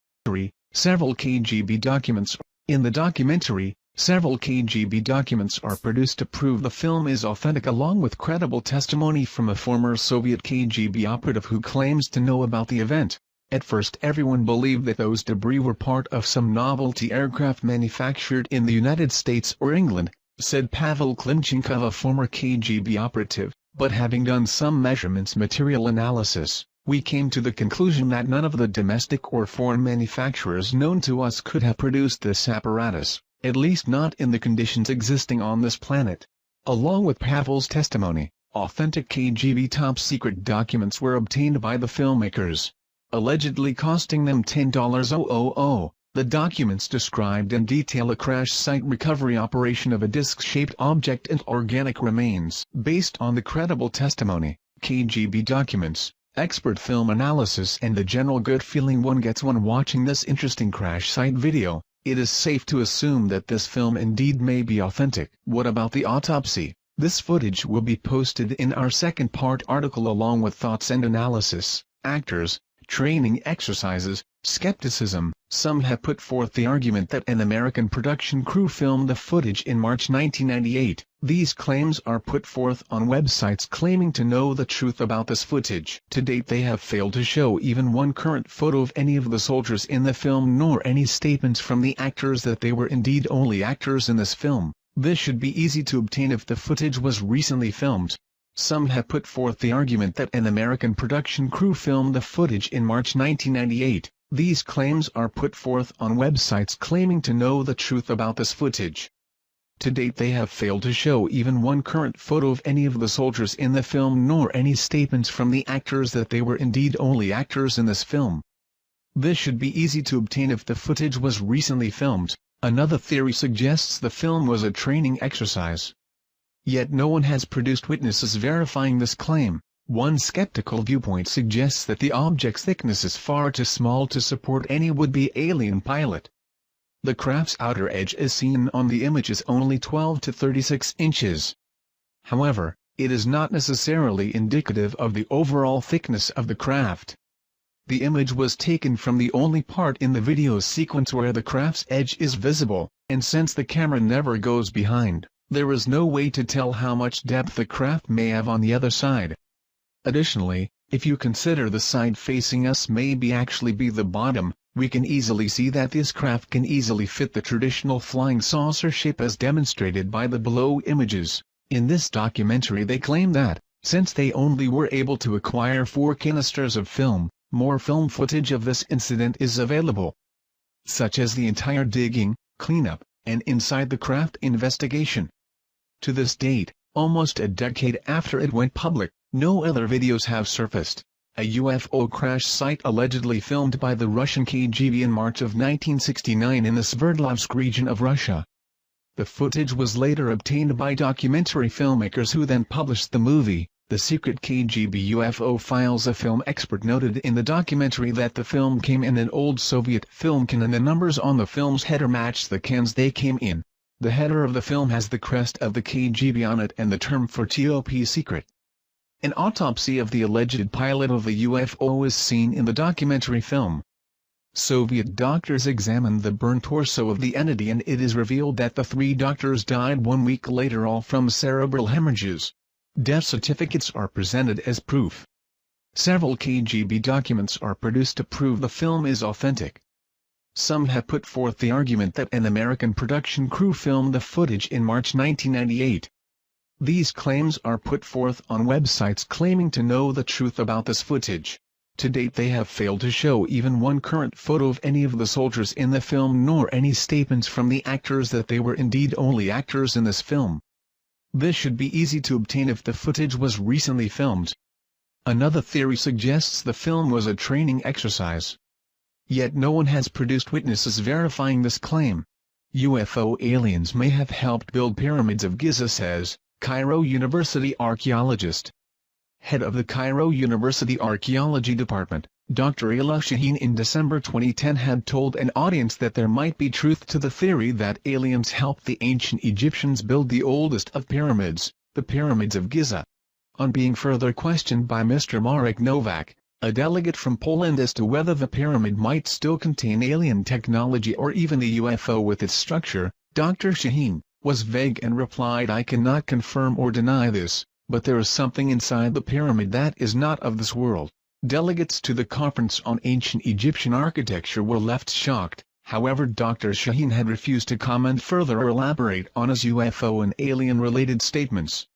Speaker 18: Several KGB documents. In the documentary, several KGB documents are produced to prove the film is authentic, along with credible testimony from a former Soviet KGB operative who claims to know about the event. At first everyone believed that those debris were part of some novelty aircraft manufactured in the United States or England. said Pavel Klimchenkov, a former KGB operative, but having done some measurements material analysis, we came to the conclusion that none of the domestic or foreign manufacturers known to us could have produced this apparatus, at least not in the conditions existing on this planet. Along with Pavel's testimony, authentic KGB top-secret documents were obtained by the filmmakers, allegedly costing them $10,000. The documents described in detail a crash site recovery operation of a disc-shaped object and organic remains. Based on the credible testimony, KGB documents, expert film analysis and the general good feeling one gets when watching this interesting crash site video, it is safe to assume that this film indeed may be authentic. What about the autopsy? This footage will be posted in our second-part article along with thoughts and analysis, actors, training exercises, skepticism. Some have put forth the argument that an American production crew filmed the footage in March 1998. These claims are put forth on websites claiming to know the truth about this footage. To date they have failed to show even one current photo of any of the soldiers in the film nor any statements from the actors that they were indeed only actors in this film. This should be easy to obtain if the footage was recently filmed. Some have put forth the argument that an American production crew filmed the footage in March 1998. These claims are put forth on websites claiming to know the truth about this footage. To date they have failed to show even one current photo of any of the soldiers in the film nor any statements from the actors that they were indeed only actors in this film. This should be easy to obtain if the footage was recently filmed. Another theory suggests the film was a training exercise. Yet no one has produced witnesses verifying this claim. One skeptical viewpoint suggests that the object's thickness is far too small to support any would-be alien pilot. The craft's outer edge as seen on the image is only 12 to 36 inches. However, it is not necessarily indicative of the overall thickness of the craft. The image was taken from the only part in the video sequence where the craft's edge is visible, and since the camera never goes behind, there is no way to tell how much depth the craft may have on the other side. Additionally, if you consider the side facing us may actually be the bottom, we can easily see that this craft can easily fit the traditional flying saucer shape as demonstrated by the below images. In this documentary they claim that, since they only were able to acquire 4 canisters of film, more film footage of this incident is available, such as the entire digging, cleanup, and inside the craft investigation. To this date, almost a decade after it went public, no other videos have surfaced. A UFO crash site allegedly filmed by the Russian KGB in March of 1969 in the Sverdlovsk region of Russia. The footage was later obtained by documentary filmmakers who then published the movie, The Secret KGB UFO Files. A film expert noted in the documentary that the film came in an old Soviet film can and the numbers on the film's header match the cans they came in. The header of the film has the crest of the KGB on it and the term for top secret. An autopsy of the alleged pilot of the UFO is seen in the documentary film. Soviet doctors examined the burnt torso of the entity and it is revealed that the 3 doctors died 1 week later, all from cerebral hemorrhages. Death certificates are presented as proof. Several KGB documents are produced to prove the film is authentic. Some have put forth the argument that an American production crew filmed the footage in March 1998. These claims are put forth on websites claiming to know the truth about this footage. To date they have failed to show even one current photo of any of the soldiers in the film nor any statements from the actors that they were indeed only actors in this film. This should be easy to obtain if the footage was recently filmed. Another theory suggests the film was a training exercise. Yet no one has produced witnesses verifying this claim. UFO aliens may have helped build pyramids of Giza, says Cairo University archaeologist. Head of the Cairo University Archaeology Department, Dr. Ayla Shaheen in December 2010 had told an audience that there might be truth to the theory that aliens helped the ancient Egyptians build the oldest of pyramids, the pyramids of Giza. On being further questioned by Mr. Marek Nowak, a delegate from Poland, as to whether the pyramid might still contain alien technology or even the UFO with its structure, Dr. Shaheen was vague and replied, "I cannot confirm or deny this, but there is something inside the pyramid that is not of this world." Delegates to the conference on ancient Egyptian architecture were left shocked. However, Dr. Shaheen had refused to comment further or elaborate on his UFO and alien-related statements.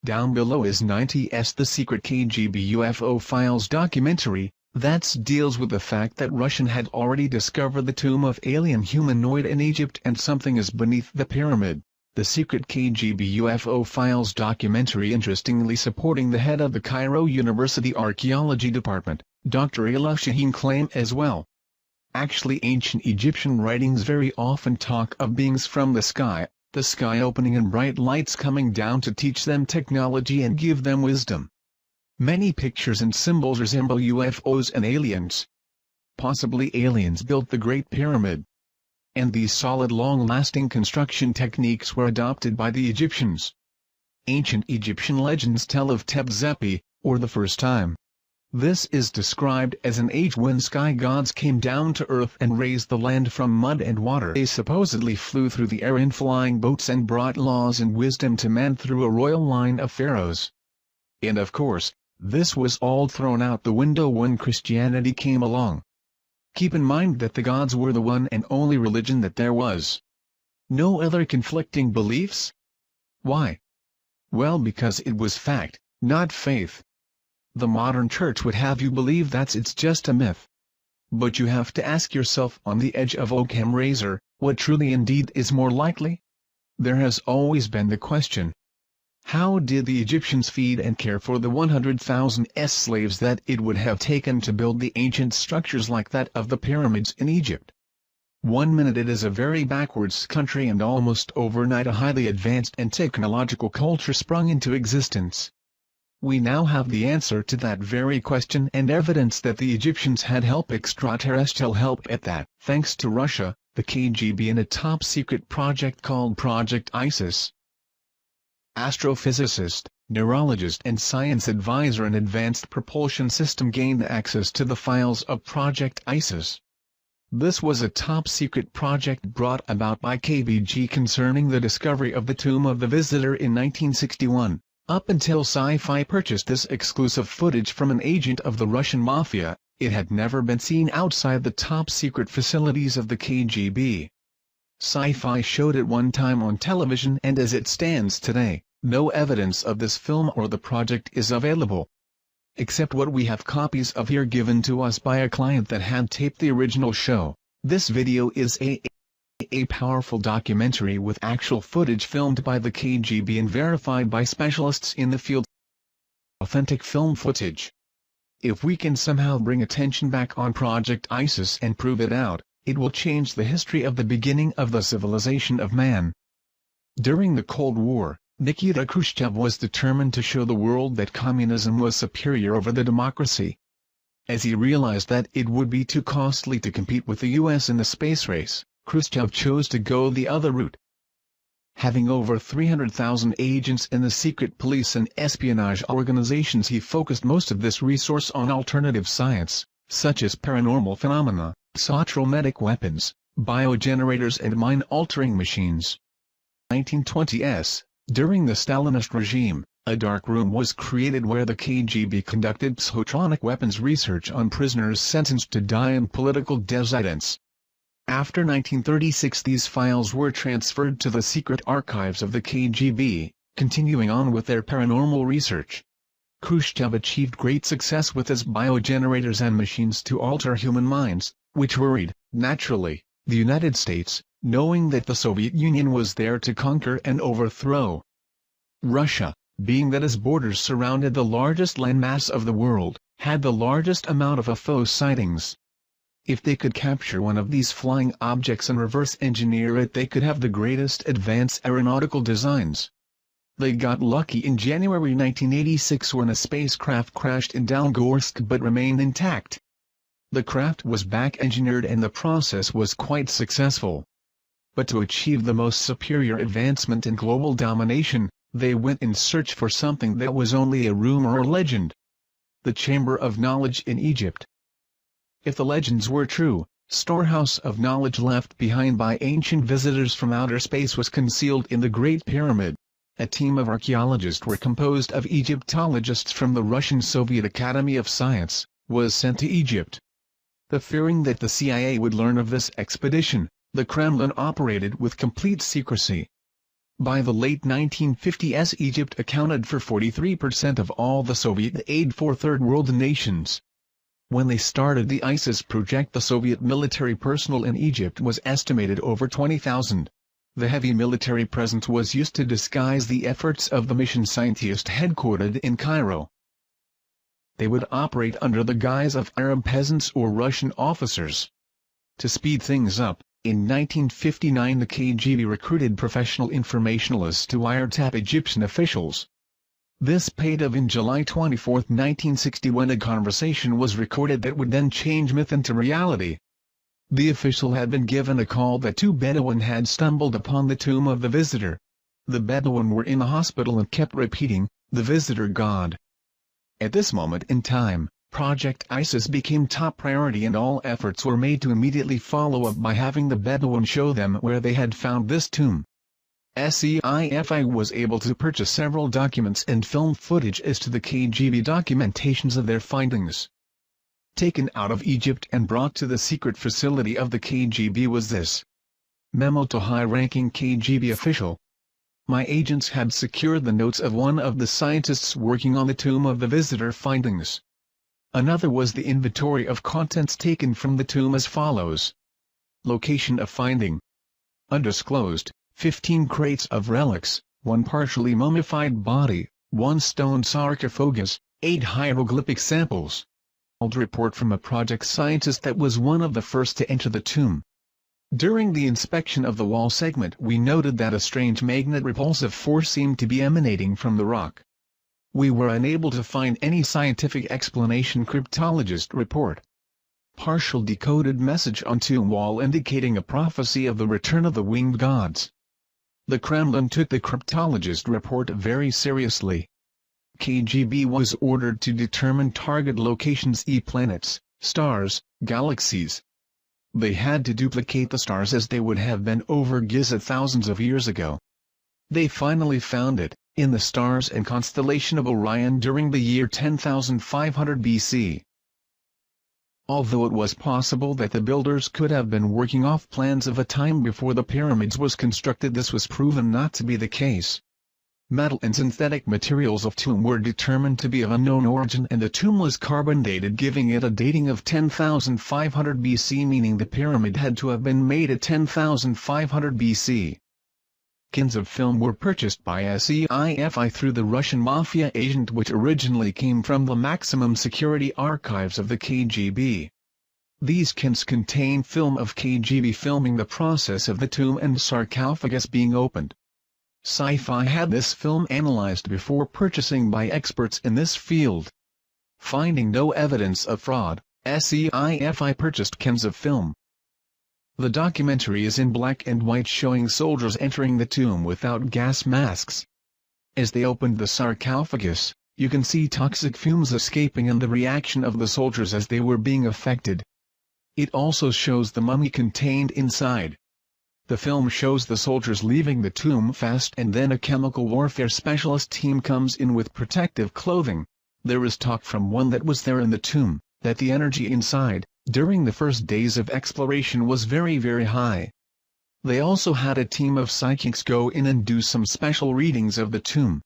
Speaker 18: Down below is 90's The Secret KGB UFO Files documentary, that deals with the fact that Russian had already discovered the tomb of alien humanoid in Egypt and something is beneath the pyramid. The Secret KGB UFO Files documentary interestingly supporting the head of the Cairo University Archaeology Department, Dr. Ayla Shaheen claim as well. Actually, ancient Egyptian writings very often talk of beings from the sky opening and bright lights coming down to teach them technology and give them wisdom. Many pictures and symbols resemble UFOs and aliens. Possibly aliens built the Great Pyramid. And these solid long-lasting construction techniques were adopted by the Egyptians. Ancient Egyptian legends tell of Tep-Zepi, or the first time. This is described as an age when sky gods came down to earth and raised the land from mud and water. They supposedly flew through the air in flying boats and brought laws and wisdom to man through a royal line of pharaohs. And of course, this was all thrown out the window when Christianity came along. Keep in mind that the gods were the one and only religion that there was. No other conflicting beliefs? Why? Well, because it was fact, not faith. The modern church would have you believe it's just a myth. But you have to ask yourself on the edge of Occam razor, what truly indeed is more likely? There has always been the question. How did the Egyptians feed and care for the 100,000 slaves that it would have taken to build the ancient structures like that of the pyramids in Egypt? 1 minute it is a very backwards country and almost overnight a highly advanced and technological culture sprung into existence. We now have the answer to that very question and evidence that the Egyptians had help, extraterrestrial help at that, thanks to Russia, the KGB and a top-secret project called Project ISIS. Astrophysicist, neurologist and science advisor in Advanced Propulsion System gained access to the files of Project ISIS. This was a top-secret project brought about by KGB concerning the discovery of the tomb of the visitor in 1961. Up until Sci-Fi purchased this exclusive footage from an agent of the Russian mafia, it had never been seen outside the top-secret facilities of the KGB. Sci-Fi showed it one time on television and as it stands today, no evidence of this film or the project is available. Except what we have copies of here given to us by a client that had taped the original show. This video is a powerful documentary with actual footage filmed by the KGB and verified by specialists in the field. Authentic film footage. If we can somehow bring attention back on Project ISIS and prove it out, it will change the history of the beginning of the civilization of man. During the Cold War, Nikita Khrushchev was determined to show the world that communism was superior over the democracy. As he realized that it would be too costly to compete with the US in the space race, Khrushchev chose to go the other route. Having over 300,000 agents in the secret police and espionage organizations, he focused most of this resource on alternative science, such as paranormal phenomena, psychotrometic weapons, biogenerators and mind-altering machines. 1920s, during the Stalinist regime, a dark room was created where the KGB conducted psychotronic weapons research on prisoners sentenced to die and political dissidents. After 1936 these files were transferred to the secret archives of the KGB, continuing on with their paranormal research. Khrushchev achieved great success with his biogenerators and machines to alter human minds, which worried, naturally, the United States, knowing that the Soviet Union was there to conquer and overthrow. Russia, being that its borders surrounded the largest landmass of the world, had the largest amount of UFO sightings. If they could capture one of these flying objects and reverse engineer it, they could have the greatest advanced aeronautical designs. They got lucky in January 1986 when a spacecraft crashed in Dalgorsk but remained intact. The craft was back-engineered and the process was quite successful. But to achieve the most superior advancement in global domination, they went in search for something that was only a rumor or legend. The Chamber of Knowledge in Egypt. If the legends were true, storehouse of knowledge left behind by ancient visitors from outer space was concealed in the Great Pyramid. A team of archaeologists were composed of Egyptologists from the Russian Soviet Academy of Science, was sent to Egypt. Fearing that the CIA would learn of this expedition, the Kremlin operated with complete secrecy. By the late 1950s, Egypt accounted for 43% of all the Soviet aid for Third World nations. When they started the ISIS project, the Soviet military personnel in Egypt was estimated over 20,000. The heavy military presence was used to disguise the efforts of the mission scientists headquartered in Cairo. They would operate under the guise of Arab peasants or Russian officers. To speed things up, in 1959 the KGB recruited professional informationalists to wiretap Egyptian officials. This paid off in July 24, 1960, when a conversation was recorded that would then change myth into reality. The official had been given a call that two Bedouin had stumbled upon the tomb of the visitor. The Bedouin were in the hospital and kept repeating, "The visitor God." At this moment in time, Project ISIS became top priority, and all efforts were made to immediately follow up by having the Bedouin show them where they had found this tomb. SEIFI was able to purchase several documents and film footage as to the KGB documentations of their findings. Taken out of Egypt and brought to the secret facility of the KGB was this memo to high-ranking KGB official. My agents had secured the notes of one of the scientists working on the tomb of the visitor findings. Another was the inventory of contents taken from the tomb as follows. Location of finding. Undisclosed, 15 crates of relics, 1 partially mummified body, 1 stone sarcophagus, 8 hieroglyphic samples. Old report from a project scientist that was one of the first to enter the tomb. During the inspection of the wall segment, we noted that a strange magnet-repulsive force seemed to be emanating from the rock. We were unable to find any scientific explanation. Cryptologist report. Partial decoded message on tomb wall indicating a prophecy of the return of the winged gods. The Kremlin took the cryptologist report very seriously. KGB was ordered to determine target locations: planets, stars, galaxies. They had to duplicate the stars as they would have been over Giza thousands of years ago. They finally found it, in the stars and constellation of Orion during the year 10,500 BC. Although it was possible that the builders could have been working off plans of a time before the pyramids was constructed, this was proven not to be the case. Metal and synthetic materials of tomb were determined to be of unknown origin, and the tomb was carbon dated, giving it a dating of 10,500 BC, meaning the pyramid had to have been made at 10,500 BC. Cans of film were purchased by SEIFI through the Russian mafia agent, which originally came from the maximum security archives of the KGB. These cans contain film of KGB filming the process of the tomb and sarcophagus being opened. Sci-Fi had this film analyzed before purchasing by experts in this field. Finding no evidence of fraud, SEIFI purchased cans of film. The documentary is in black and white, showing soldiers entering the tomb without gas masks. As they opened the sarcophagus, you can see toxic fumes escaping and the reaction of the soldiers as they were being affected. It also shows the mummy contained inside. The film shows the soldiers leaving the tomb fast, and then a chemical warfare specialist team comes in with protective clothing. There is talk from one that was there in the tomb, that the energy inside, during the first days of exploration, was very high. They also had a team of psychics go in and do some special readings of the tomb.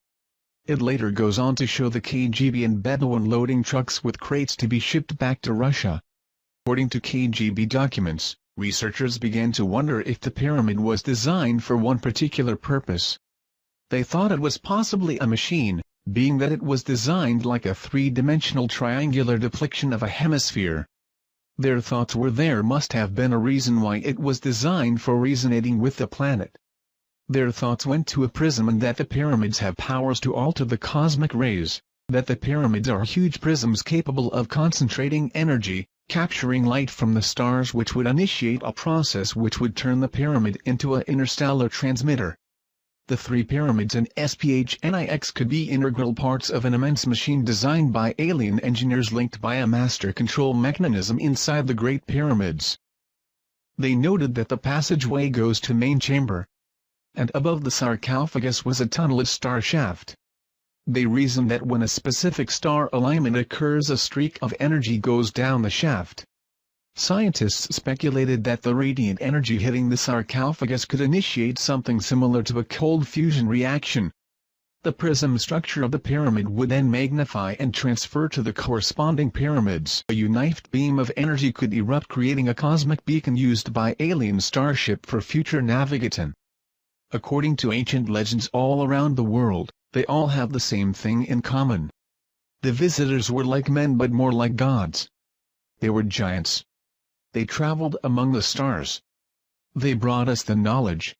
Speaker 18: It later goes on to show the KGB and Bedouin loading trucks with crates to be shipped back to Russia. According to KGB documents, researchers began to wonder if the pyramid was designed for one particular purpose. They thought it was possibly a machine, being that it was designed like a three-dimensional triangular depiction of a hemisphere. Their thoughts were there must have been a reason why it was designed for resonating with the planet. Their thoughts went to a prism, and that the pyramids have powers to alter the cosmic rays, that the pyramids are huge prisms capable of concentrating energy, capturing light from the stars, which would initiate a process which would turn the pyramid into an interstellar transmitter. The three pyramids and SPHNIX could be integral parts of an immense machine designed by alien engineers linked by a master control mechanism inside the Great Pyramids. They noted that the passageway goes to main chamber, and above the sarcophagus was a tunnelled star shaft. They reasoned that when a specific star alignment occurs, a streak of energy goes down the shaft. Scientists speculated that the radiant energy hitting the sarcophagus could initiate something similar to a cold fusion reaction. The prism structure of the pyramid would then magnify and transfer to the corresponding pyramids. A united beam of energy could erupt, creating a cosmic beacon used by alien starship for future navigation. According to ancient legends all around the world, they all have the same thing in common. The visitors were like men but more like gods. They were giants. They traveled among the stars. They brought us the knowledge.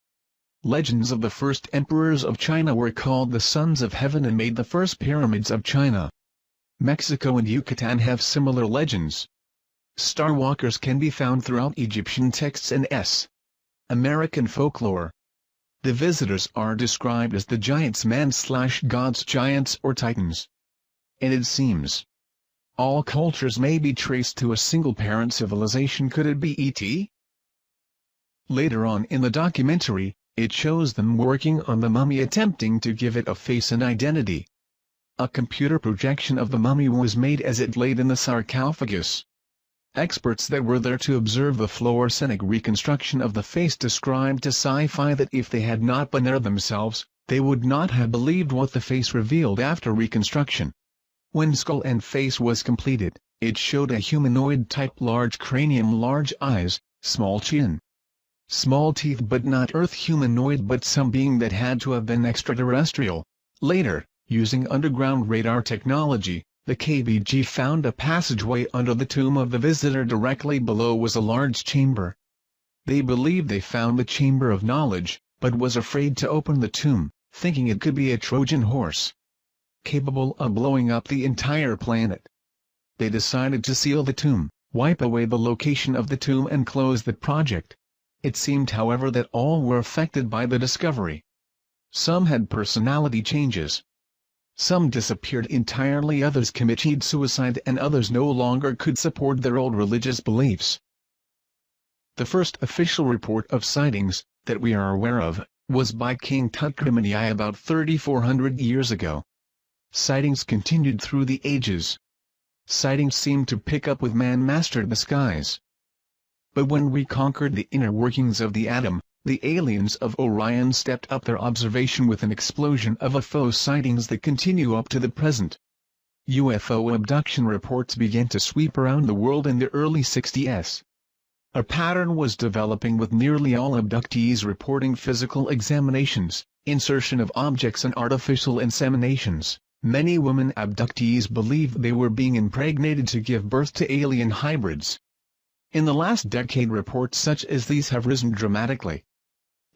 Speaker 18: Legends of the first emperors of China were called the Sons of Heaven and made the first pyramids of China. Mexico and Yucatan have similar legends. Starwalkers can be found throughout Egyptian texts and American folklore. The visitors are described as the giants, man/gods, giants or titans. And it seems all cultures may be traced to a single parent civilization. Could it be ET? Later on in the documentary, it shows them working on the mummy, attempting to give it a face and identity. A computer projection of the mummy was made as it laid in the sarcophagus. Experts that were there to observe the fluorescent reconstruction of the face described to Sci-Fi that if they had not been there themselves, they would not have believed what the face revealed after reconstruction. When skull and face was completed, it showed a humanoid type: large cranium, large eyes, small chin, small teeth, but not Earth humanoid, but some being that had to have been extraterrestrial. Later, using underground radar technology, the KBG found a passageway under the tomb of the visitor. Directly below was a large chamber. They believed they found the chamber of knowledge, but was afraid to open the tomb, thinking it could be a Trojan horse capable of blowing up the entire planet. They decided to seal the tomb, wipe away the location of the tomb and close the project. It seemed, however, that all were affected by the discovery. Some had personality changes. Some disappeared entirely, others committed suicide, and others no longer could support their old religious beliefs. The first official report of sightings, that we are aware of, was by King Tutkremani about 3,400 years ago. Sightings continued through the ages. Sightings seemed to pick up with man mastered the skies. But when we conquered the inner workings of the atom, the aliens of Orion stepped up their observation with an explosion of UFO sightings that continue up to the present. UFO abduction reports began to sweep around the world in the early 60s. A pattern was developing, with nearly all abductees reporting physical examinations, insertion of objects and artificial inseminations. Many women abductees believed they were being impregnated to give birth to alien hybrids. In the last decade, reports such as these have risen dramatically.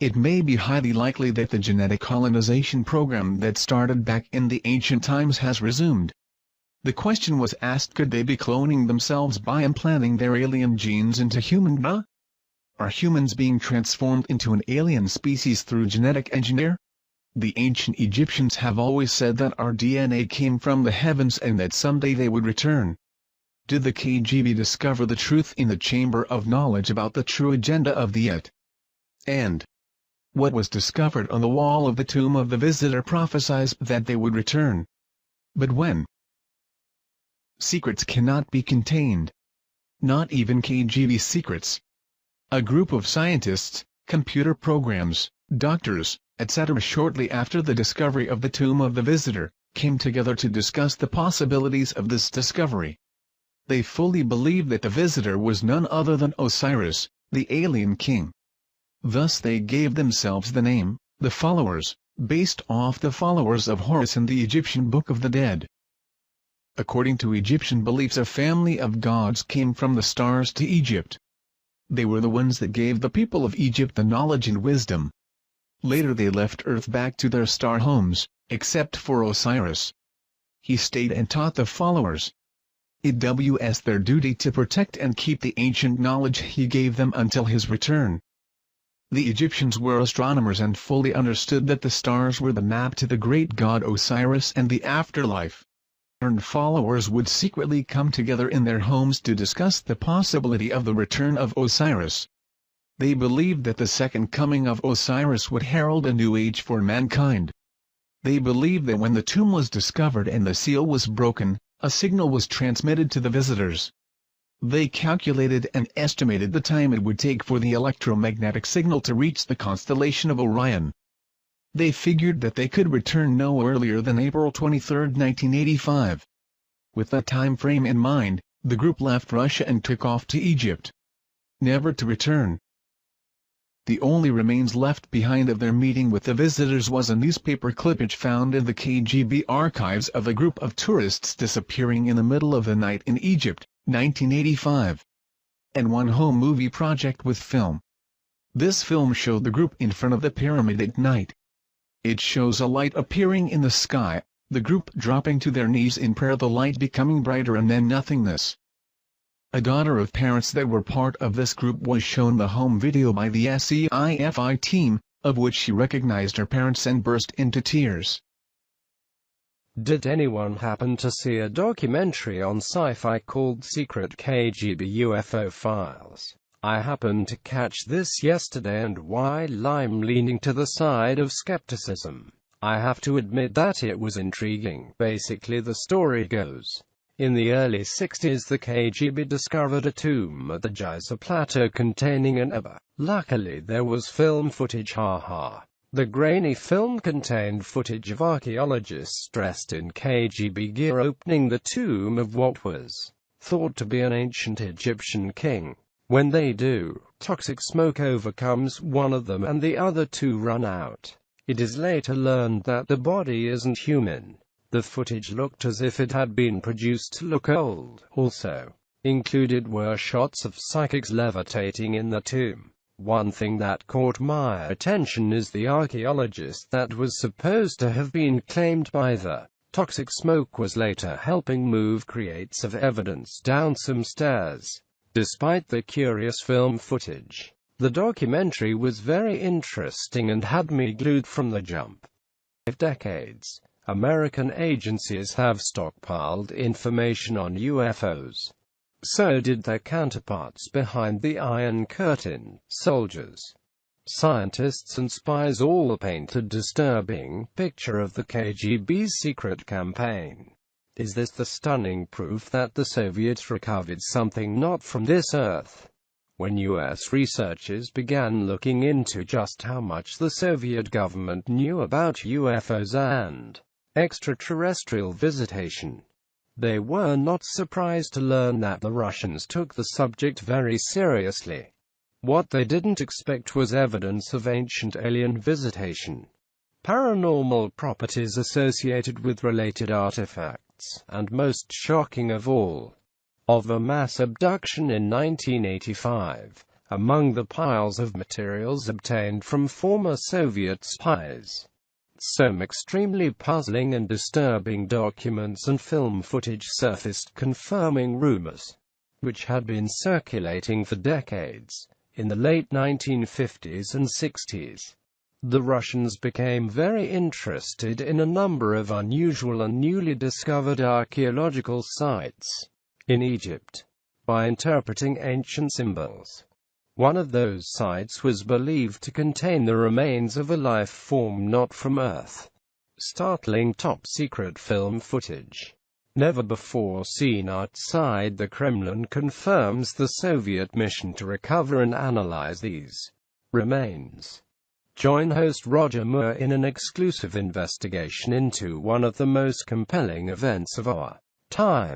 Speaker 18: It may be highly likely that the genetic colonization program that started back in the ancient times has resumed. The question was asked, could they be cloning themselves by implanting their alien genes into human DNA? Are humans being transformed into an alien species through genetic engineering? The ancient Egyptians have always said that our DNA came from the heavens and that someday they would return. Did the KGB discover the truth in the Chamber of Knowledge about the true agenda of the ET? And what was discovered on the wall of the tomb of the visitor prophesies that they would return. But when? Secrets cannot be contained. Not even KGB secrets. A group of scientists, computer programs, doctors, etc., shortly after the discovery of the tomb of the visitor, came together to discuss the possibilities of this discovery. They fully believed that the visitor was none other than Osiris, the alien king. Thus they gave themselves the name, the Followers, based off the followers of Horus in the Egyptian Book of the Dead. According to Egyptian beliefs, a family of gods came from the stars to Egypt. They were the ones that gave the people of Egypt the knowledge and wisdom. Later they left Earth back to their star homes, except for Osiris. He stayed and taught the followers. It was their duty to protect and keep the ancient knowledge he gave them until his return. The Egyptians were astronomers and fully understood that the stars were the map to the great god Osiris and the afterlife. And followers would secretly come together in their homes to discuss the possibility of the return of Osiris. They believed that the second coming of Osiris would herald a new age for mankind. They believed that when the tomb was discovered and the seal was broken, a signal was transmitted to the visitors. They calculated and estimated the time it would take for the electromagnetic signal to reach the constellation of Orion. They figured that they could return no earlier than April 23, 1985. With that time frame in mind, the group left Russia and took off to Egypt, never to return. The only remains left behind of their meeting with the visitors was a newspaper clippage found in the KGB archives of a group of tourists disappearing in the middle of the night in Egypt, 1985. And one home movie project with film. This film showed the group in front of the pyramid at night. It shows a light appearing in the sky, the group dropping to their knees in prayer, the light becoming brighter and then nothingness. A daughter of parents that were part of this group was shown the home video by the SCIFI team, of which she recognized her parents and burst into tears.
Speaker 19: Did anyone happen to see a documentary on sci-fi called Secret KGB UFO Files? I happened to catch this yesterday, and while I'm leaning to the side of skepticism, I have to admit that it was intriguing. Basically, the story goes, in the early 60s the KGB discovered a tomb at the Geyser Plateau containing an UFO. Luckily there was film footage, The grainy film contained footage of archaeologists dressed in KGB gear opening the tomb of what was thought to be an ancient Egyptian king. When they do, toxic smoke overcomes one of them and the other two run out. It is later learned that the body isn't human. The footage looked as if it had been produced to look old. Also included were shots of psychics levitating in the tomb. One thing that caught my attention is the archaeologist that was supposed to have been claimed by the toxic smoke was later helping move crates of evidence down some stairs. Despite the curious film footage, the documentary was very interesting and had me glued from the jump. For decades, American agencies have stockpiled information on UFOs. So did their counterparts behind the Iron Curtain. Soldiers, scientists and spies all paint a disturbing picture of the KGB's secret campaign. Is this the stunning proof that the Soviets recovered something not from this earth? When US researchers began looking into just how much the Soviet government knew about UFOs and extraterrestrial visitation, they were not surprised to learn that the Russians took the subject very seriously. What they didn't expect was evidence of ancient alien visitation, paranormal properties associated with related artifacts, and most shocking of all, of a mass abduction in 1985, among the piles of materials obtained from former Soviet spies. Some extremely puzzling and disturbing documents and film footage surfaced confirming rumors, which had been circulating for decades. In the late 1950s and 60s, the Russians became very interested in a number of unusual and newly discovered archaeological sites in Egypt by interpreting ancient symbols. One of those sites was believed to contain the remains of a life form not from Earth. Startling top-secret film footage, never before seen outside the Kremlin, confirms the Soviet mission to recover and analyze these remains. Join host Roger Moore in an exclusive investigation into one of the most compelling events of our time.